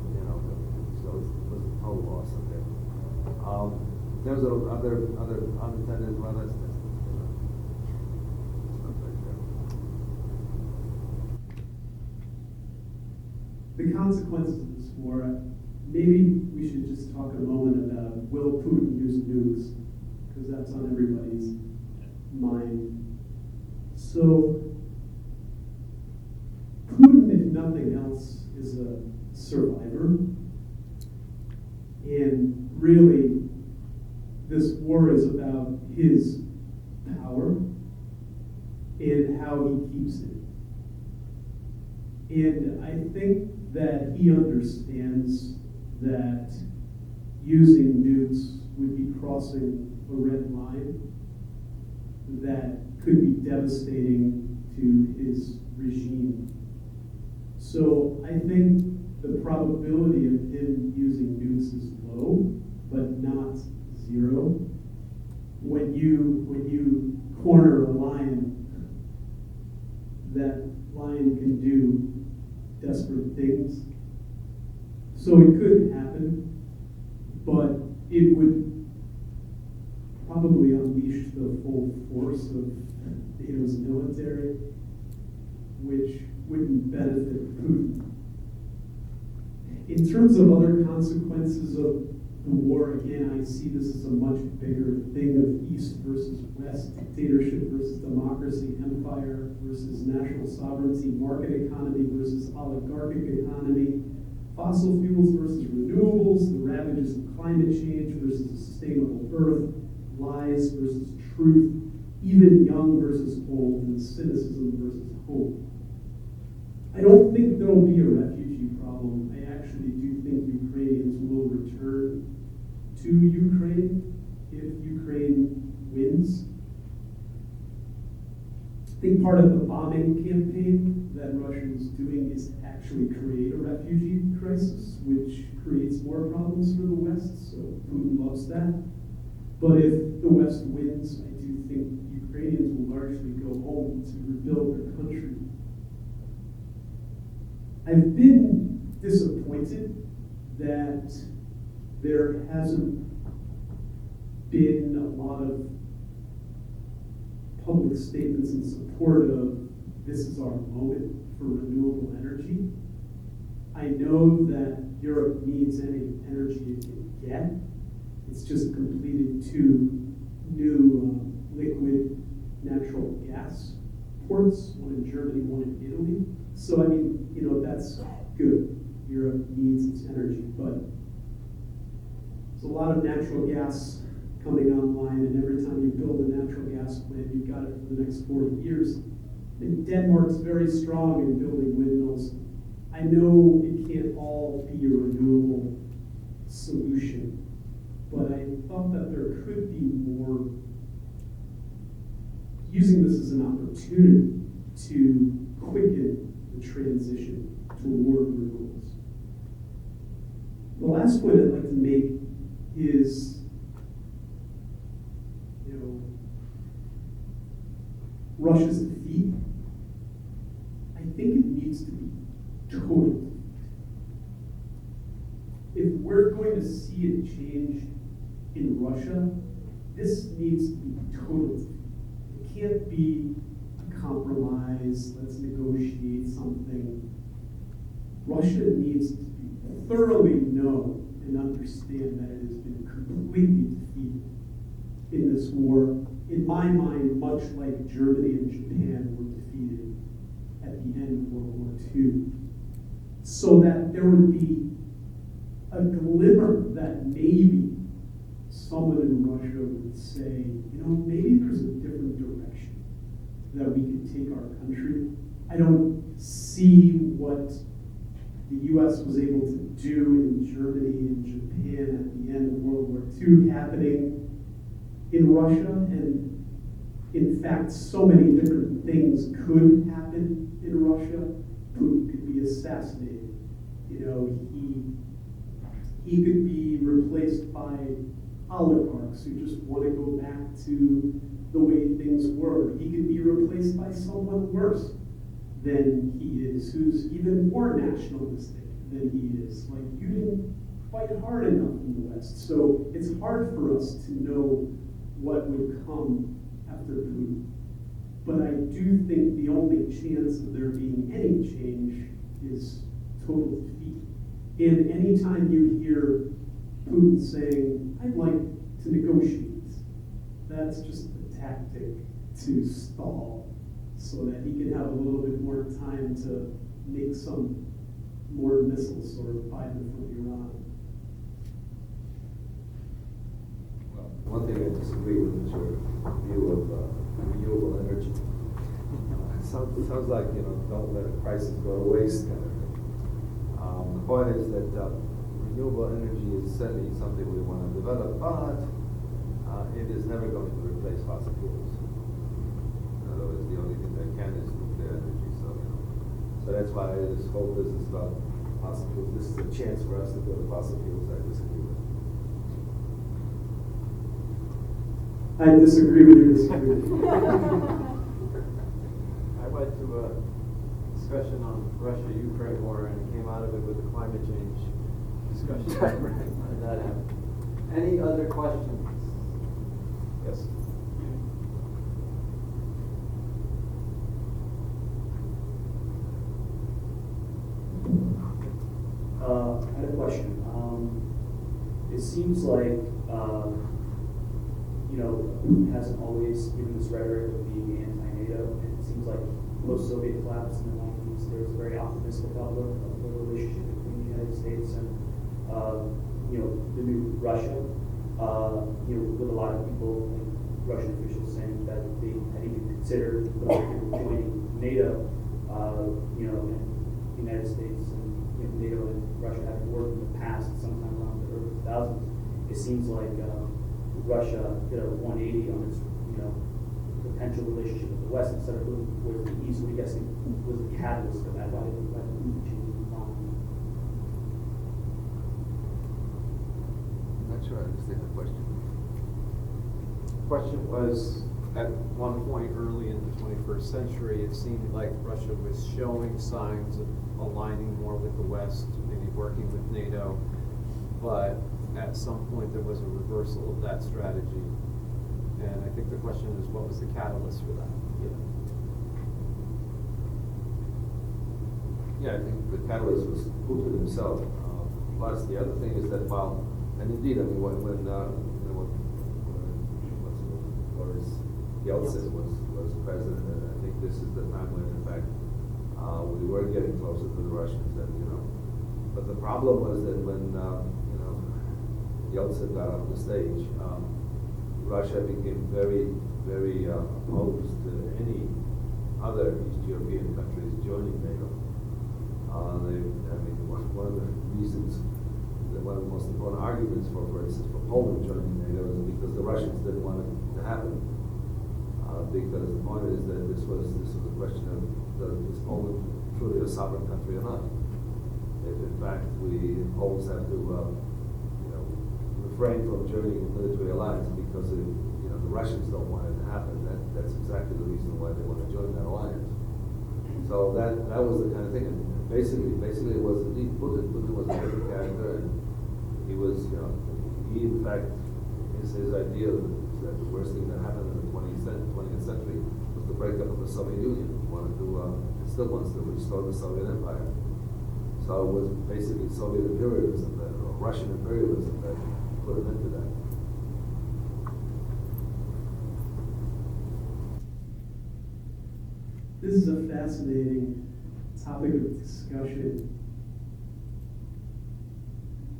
so it was a total loss. Okay. In terms of other unintended, well, that's right there. The consequences of this war, maybe we should just talk a moment about will Putin use nukes, because that's on everybody's mind. So, Putin, if nothing else, is a survivor. And really, this war is about his power and how he keeps it. And I think that he understands that using nukes would be crossing a red line that could be devastating to his regime. So I think the probability of him using nukes is low, but not zero. When you corner a lion, that lion can do desperate things. So it could happen, but it would probably unleash the full force of NATO's military, which wouldn't benefit Putin. In terms of other consequences of the war, again, I see this as a much bigger thing of East versus West, dictatorship versus democracy, empire versus national sovereignty, market economy versus oligarchic economy, fossil fuels versus renewables, the ravages of climate change versus a sustainable earth, lies versus truth, even young versus old, and cynicism versus hope. I don't think there will be a refugee problem. I actually do think Ukrainians will return to Ukraine if Ukraine wins. I think part of the bombing campaign that Russia is doing is to actually create a refugee crisis, which creates more problems for the West, so Putin loves that. But if the West wins, I do think Ukrainians will largely go home to rebuild their country. I've been disappointed that there hasn't been a lot of public statements in support of this is our moment for renewable energy. I know that Europe needs any energy it can get. It's just completed 2 new liquid natural gas ports, one in Germany, one in Italy. So, I mean, that's good. Europe needs its energy, but there's a lot of natural gas coming online, and every time you build a natural gas plant, you've got it for the next 40 years. And Denmark's very strong in building windmills. I know it can't all be a renewable solution, but I thought that there could be more, using this as an opportunity to quicken the transition toward renewables. The last point I'd like to make is, Russia's defeat. I think it needs to be total defeat. If we're going to see a change in Russia, this needs to be total defeat. It can't be a compromise, let's negotiate something. Russia needs to thoroughly know and understand that it has been completely defeated in this war. In my mind, much like Germany and Japan were defeated at the end of World War II, so that there would be a a glimmer that maybe someone in Russia would say, maybe there's a different direction that we could take our country. I don't see what the U.S. was able to do in Germany and Japan at the end of World War II happening in Russia. And in fact, so many different things could happen in Russia. Putin could be assassinated. He could be replaced by oligarchs who just want to go back to the way things were. He could be replaced by someone worse than he is, who's even more nationalistic than he is. Like, you didn't fight hard enough in the West. So it's hard for us to know what would come after Putin. But I do think the only chance of there being any change is total defeat. And anytime you hear Putin saying, I'd like to negotiate, that's just a tactic to stall so that he can have a little bit more time to make some more missiles or buy them from Iran. Well, one thing I disagree with is your view of renewable energy. It sounds like, don't let a crisis go to waste kind of thing. The point is that renewable energy is certainly something we want to develop, but it is never going to replace fossil fuels. In other words, the only thing that can is nuclear energy. So that's why this whole business about fossil fuels, this is a chance for us to go to fossil fuels. I disagree with. I disagree with your disagreement. I went to a discussion on Russia-Ukraine war and came out of it with a climate change discussion. And that happened. Any other questions? Yes. I had a question. It seems like, Putin hasn't always given this rhetoric of being anti-NATO, and it seems like post-Soviet collapse in the 90s, there was a very optimistic outlook of the relationship between the United States and, the new Russia. With a lot of people, like Russian officials, saying that they had even considered joining NATO, and the United States and NATO and Russia having worked in the past, sometime around the early 2000s. It seems like Russia did a 180 on its, potential relationship with the West instead of moving towards the East. So I guess it was the catalyst of that. Why did Putin change his mind? I'm not sure I understand the question. Question was, at one point early in the 21st century, it seemed like Russia was showing signs of aligning more with the West, maybe working with NATO, but at some point there was a reversal of that strategy. And I think the question is, what was the catalyst for that? Yeah, I think the catalyst was Putin himself. Plus, the other thing is that, and indeed, I mean, when Boris Yeltsin was president, and I think this is the time when, in fact, we were getting closer to the Russians, and but the problem was that when Yeltsin got on the stage, Russia became very, very opposed to any other East European countries joining NATO. One of the reasons, one of the most important arguments for instance, for Poland joining NATO is because the Russians didn't want it to happen. Because the point is that this was a question of is Poland truly a sovereign country or not? If in fact we Poles have to refrain from joining a military alliance because the Russians don't want it to happen, that's exactly the reason why they want to join that alliance. So that was the kind of thing. And basically it was indeed Putin. Putin was a different character, and he was, he in fact, his idea that the worst thing that happened in the 20th century was the breakup of the Soviet Union. He wanted to, still wants to restore the Soviet Empire. So it was basically Soviet imperialism, or Russian imperialism, that put him into that. This is a fascinating topic of discussion.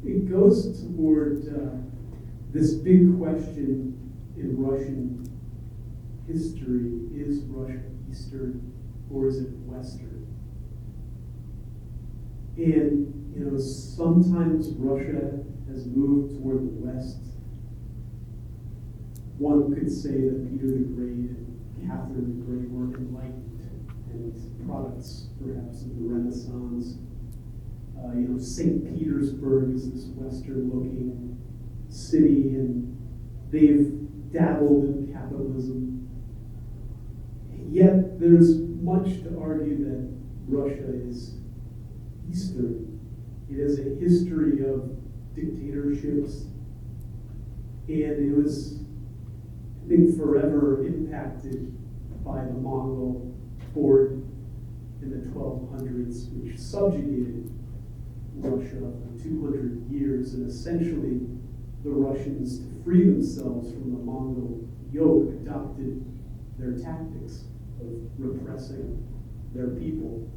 It goes toward this big question in Russian history: is Russia Eastern or is it Western? And sometimes Russia has moved toward the West. One could say that Peter the Great and Catherine the Great were enlightened and products, perhaps, of the Renaissance. St. Petersburg is this Western-looking city, and they've dabbled in capitalism. Yet there's much to argue that Russia is Eastern. It has a history of dictatorships, and it was, I think, forever impacted by the Mongol horde in the 1200s, which subjugated Russia for 200 years, and essentially the Russians, to free themselves from the Mongol yoke, adopted their tactics of repressing their people.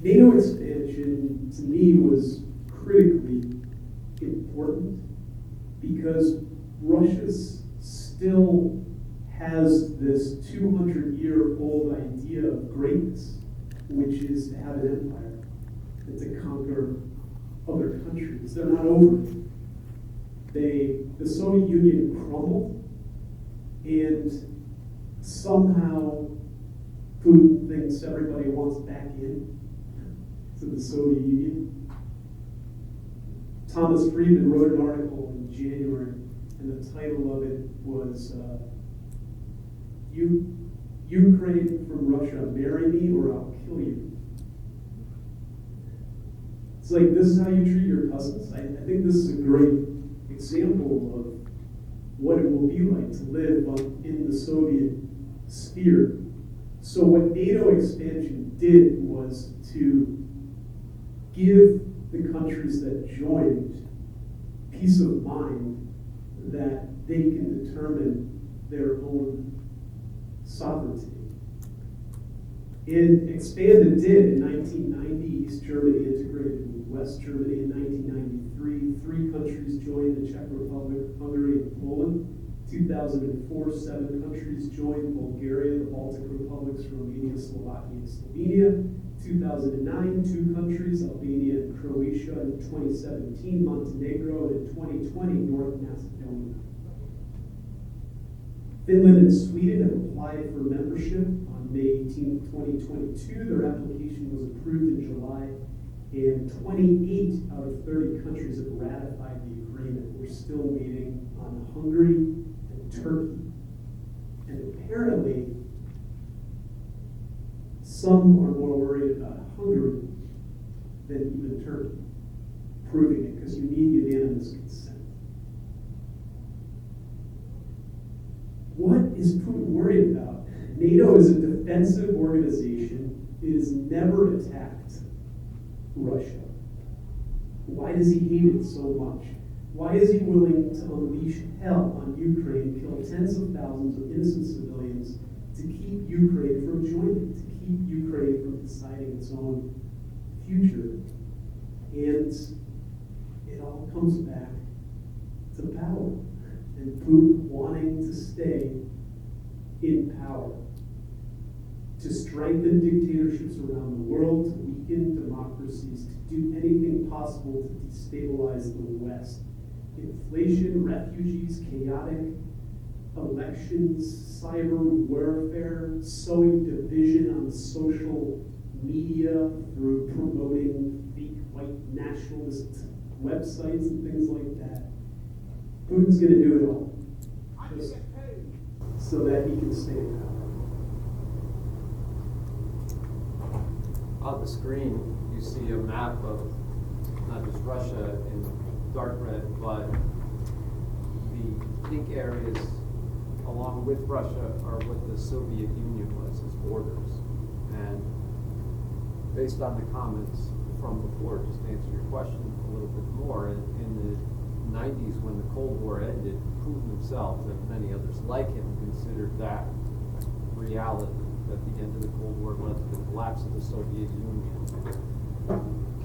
NATO expansion, to me, was critically important because Russia still has this 200-year-old idea of greatness, which is to have an empire and to conquer other countries. They're not over it. The Soviet Union crumbled, and somehow Putin thinks everybody wants back in to the Soviet Union. Thomas Friedman wrote an article in January, and the title of it was Ukraine from Russia, marry me or I'll kill you. It's like, this is how you treat your cousins? I think this is a great example of what it will be like to live in the Soviet sphere. So what NATO expansion did was to give the countries that joined peace of mind that they can determine their own sovereignty. And expanded did. In 1990, East Germany integrated with West Germany. In 1993, 3 countries joined: the Czech Republic, Hungary, and Poland. 2004, 7 countries joined: Bulgaria, the Baltic Republics, Romania, Slovakia, and Slovenia. 2009, 2 countries: Albania and Croatia. In 2017, Montenegro, and in 2020, North Macedonia. Finland and Sweden have applied for membership on May 18, 2022. Their application was approved in July, and 28 out of 30 countries have ratified the agreement. We're still waiting on Hungary and Turkey. And apparently, some are more worried about Hungary than even Turkey proving it, because you need unanimous consent. What is Putin worried about? NATO is a defensive organization. It has never attacked Russia. Why does he hate it so much? Why is he willing to unleash hell on Ukraine, kill tens of thousands of innocent civilians, to keep Ukraine from joining, to keep Ukraine from deciding its own future? And it all comes back to power, and Putin wanting to stay in power, to strengthen dictatorships around the world, to weaken democracies, to do anything possible to destabilize the West. Inflation, refugees, chaotic elections, cyber warfare, sowing division on social media through promoting fake white nationalist websites and things like that. Putin's going to do it all just so that he can stay in power. On the screen, you see a map of not just Russia in dark red, but the pink areas along with Russia are what the Soviet Union was, its borders. And based on the comments from before, just to answer your question a little bit more, in the 90s when the Cold War ended, Putin himself and many others like him considered that reality, that the end of the Cold War led to the collapse of the Soviet Union,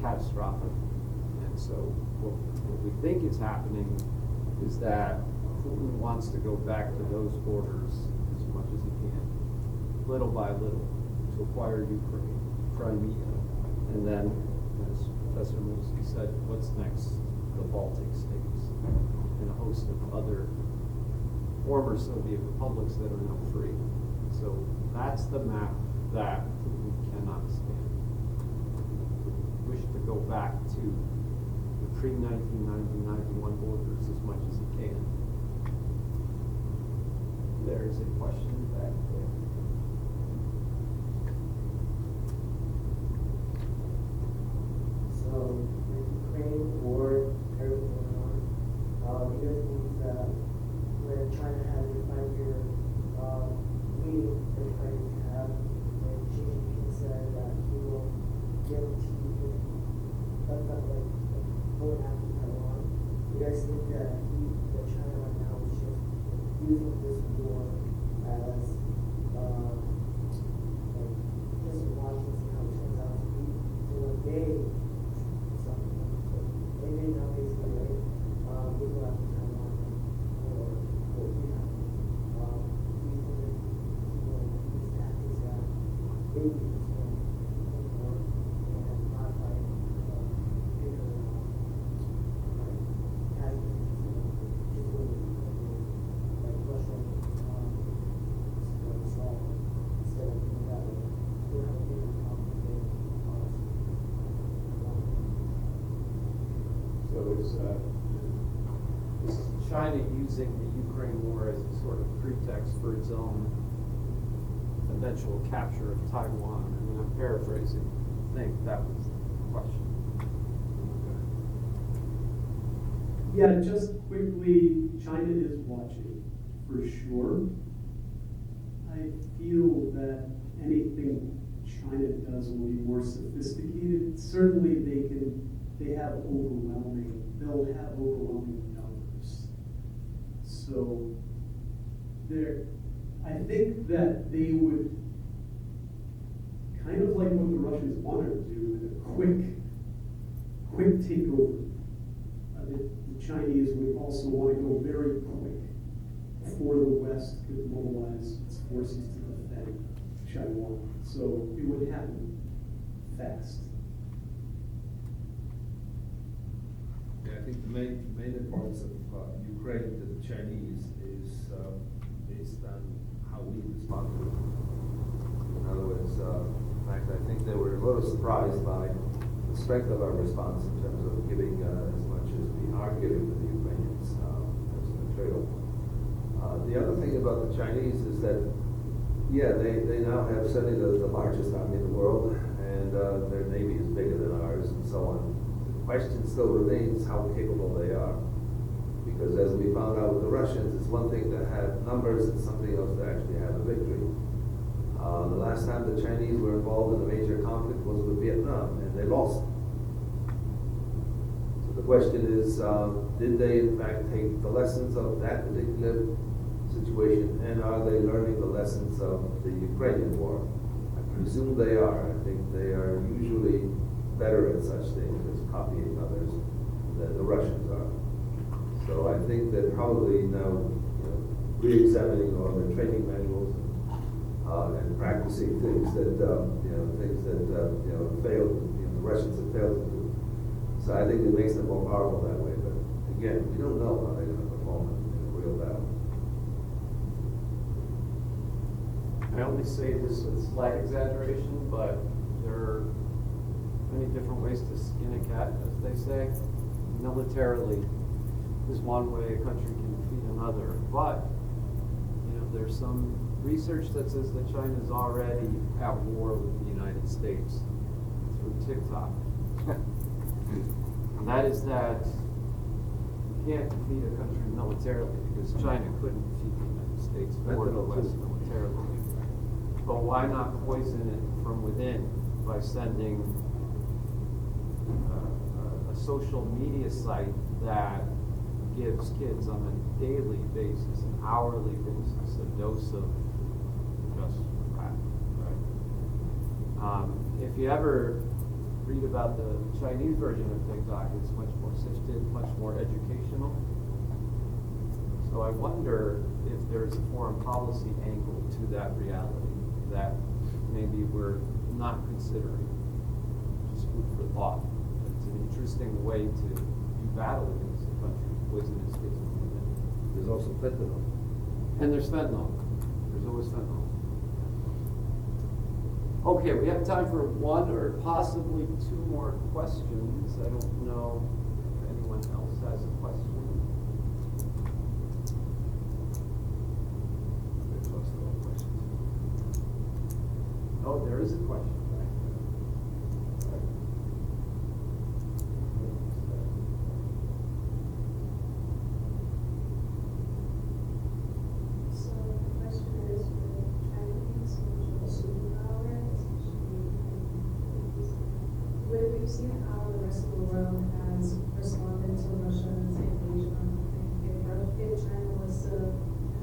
catastrophic. And So what we think is happening is that Putin wants to go back to those borders as much as he can, little by little, to acquire Ukraine, Crimea, and then, as Professor Milewski said, what's next? The Baltic states, and a host of other former Soviet republics that are now free. So that's the map that Putin cannot stand. Wish to go back to the pre-1990-91 borders as much as he can. There's a question back there. So, the Ukraine war, everything going on, do you guys think that when China has a 5-year meeting they're trying to have, and Xi Jinping said that he will guarantee that's not like going after Taiwan, do you guys think that China right now is just using this war as like just watching see how it turns out to be, so when they they may not basically right, we go after Taiwan or what we have. Do you think that these tactics that they use when war and modify bigger tactics just like Russia solve instead of doing that way, we have a bigger problem with So is China using the Ukraine war as a sort of pretext for its own eventual capture of Taiwan? I mean, I'm paraphrasing. I think that was the question. Yeah, just quickly, China is watching, for sure. I feel that anything China does will be more sophisticated. Certainly they'll have overwhelming numbers. So I think that they would, kind of like what the Russians wanted to do, with a quick takeover. The Chinese would also want to go very quick before the West could mobilize its forces to defend Taiwan. So it would happen fast. Yeah, I think the main importance of Ukraine to the Chinese is based on how we respond to it. In other words, in fact, I think they were a little surprised by the strength of our response in terms of giving as much as we are giving to the Ukrainians as material. The other thing about the Chinese is that, yeah, they now have certainly the largest army in the world, and their navy is bigger than ours, and so on. The question still remains how capable they are. Because as we found out with the Russians, it's one thing to have numbers, it's something else to actually have a victory. The last time the Chinese were involved in a major conflict was with Vietnam, and they lost. So the question is, did they in fact take the lessons of that particular situation, and are they learning the lessons of the Ukrainian war? I presume they are. I think they are usually better at such things as copying others than the Russians are. So I think they're probably now re-examining all their training manuals and practicing things that failed. The Russians have failed to do. So I think it makes them more powerful that way. But again, we don't know how they're going to perform in a real battle. I only say this with slight exaggeration, but there are many different ways to skin a cat, as they say. Militarily, is one way a country can defeat another, but there's some research that says that China is already at war with the United States through TikTok. And that is that you can't defeat a country militarily because China couldn't defeat the United States or the West militarily. But why not poison it from within by sending a social media site that gives kids on a daily basis, an hourly basis, a dose of just crap, right? If you ever read about the Chinese version of TikTok, it's much more sifted, much more educational. So I wonder if there's a foreign policy angle to that reality that maybe we're not considering. Just food for thought. It's an interesting way to do battle against the country, poisonous kids. There's also fentanyl. And there's fentanyl. There's always fentanyl. Okay, we have time for one or possibly two more questions. I don't know if anyone else has a question. Oh, there is a question. So the question is, with China being so much of a superpower, especially we've seen how the rest of the world has responded to Russia's invasion on Ukraine. If China was to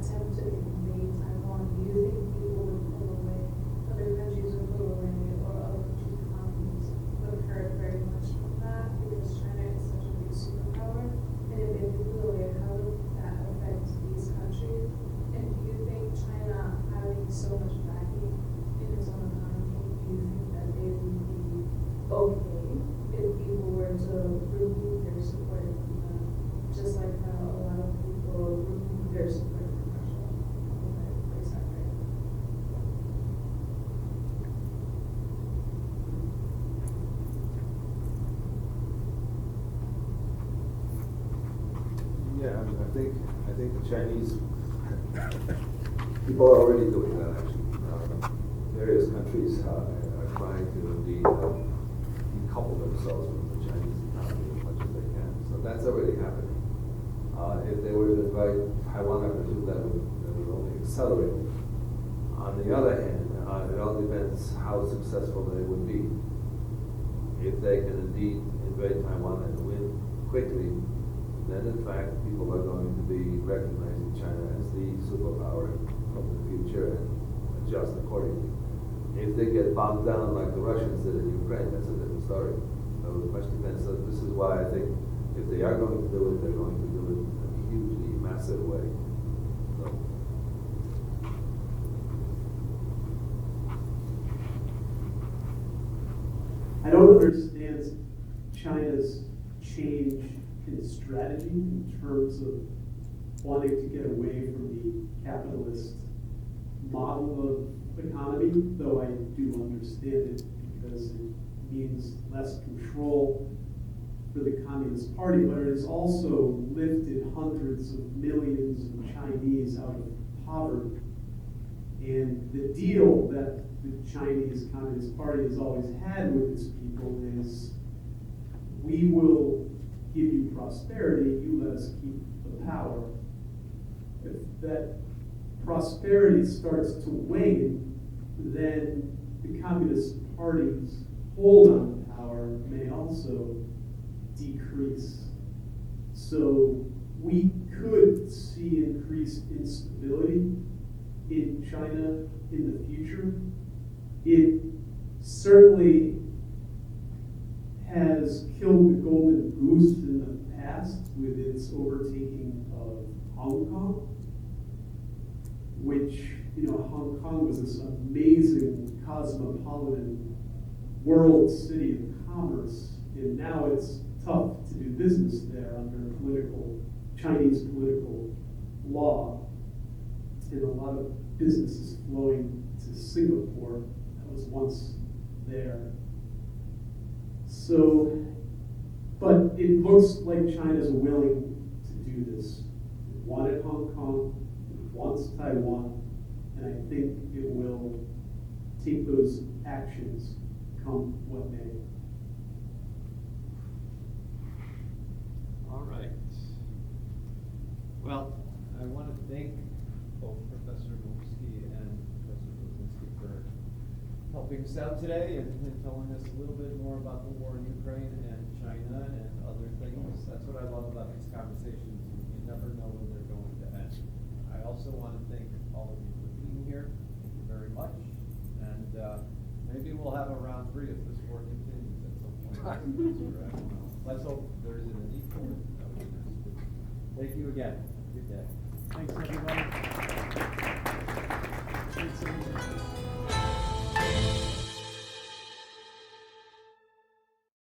attempt to invade Taiwan, do you think people would pull away? Other countries would pull away, or other countries' economies would hurt very much from that because China is such a big superpower? And if they pull away, how would that affect these countries? And do you think China having so much backing in its own economy, do you think that they would be okay if people were to remove their support from them, just like how a lot of people remove their support from Russia? Is that right? Yeah, I think the Chinese people are already doing that actually. Various countries are trying to indeed decouple themselves from the Chinese economy as much as they can. So that's already happening. If they were to invite Taiwan, I presume that would only accelerate. On the other hand, it all depends how successful they would be. If they can indeed invade Taiwan and win quickly, then in fact people are going to be recognizing China as the superpower of the future and adjust accordingly. If they get bogged down like the Russians did in Ukraine, that's a different story. So the question depends. So this is why I think if they are going to do it, they're going to do it in a hugely massive way. So. I don't understand China's change in strategy in terms of wanting to get away from the capitalist model of economy, though I do understand it because it means less control for the Communist Party, but it has also lifted hundreds of millions of Chinese out of poverty. And the deal that the Chinese Communist Party has always had with its people is, we will give you prosperity, you let us keep the power. If that prosperity starts to wane, then the Communist Party's hold on power may also decrease. So we could see increased instability in China in the future. It certainly has killed the golden goose in the past with its overtaking of Hong Kong, which, Hong Kong was this amazing cosmopolitan world city of commerce, and now it's tough to do business there under Chinese political law, and a lot of business is flowing to Singapore that was once there. So, but it looks like China's willing to do this. It wanted Hong Kong, it wants Taiwan, and I think it will take those actions come what may. All right. Well, I want to thank both Professor Milewski and Professor Blaszczynski for helping us out today and telling us a little bit more about the war in Ukraine and China and other things. That's what I love about these conversations. You never know when they're going to end. I also want to thank all of you for being here. Thank you very much. And maybe we'll have a round 3 if this war continues at some point. let's hope there isn't a need for it. Thank you again. Good day. Thanks, everybody.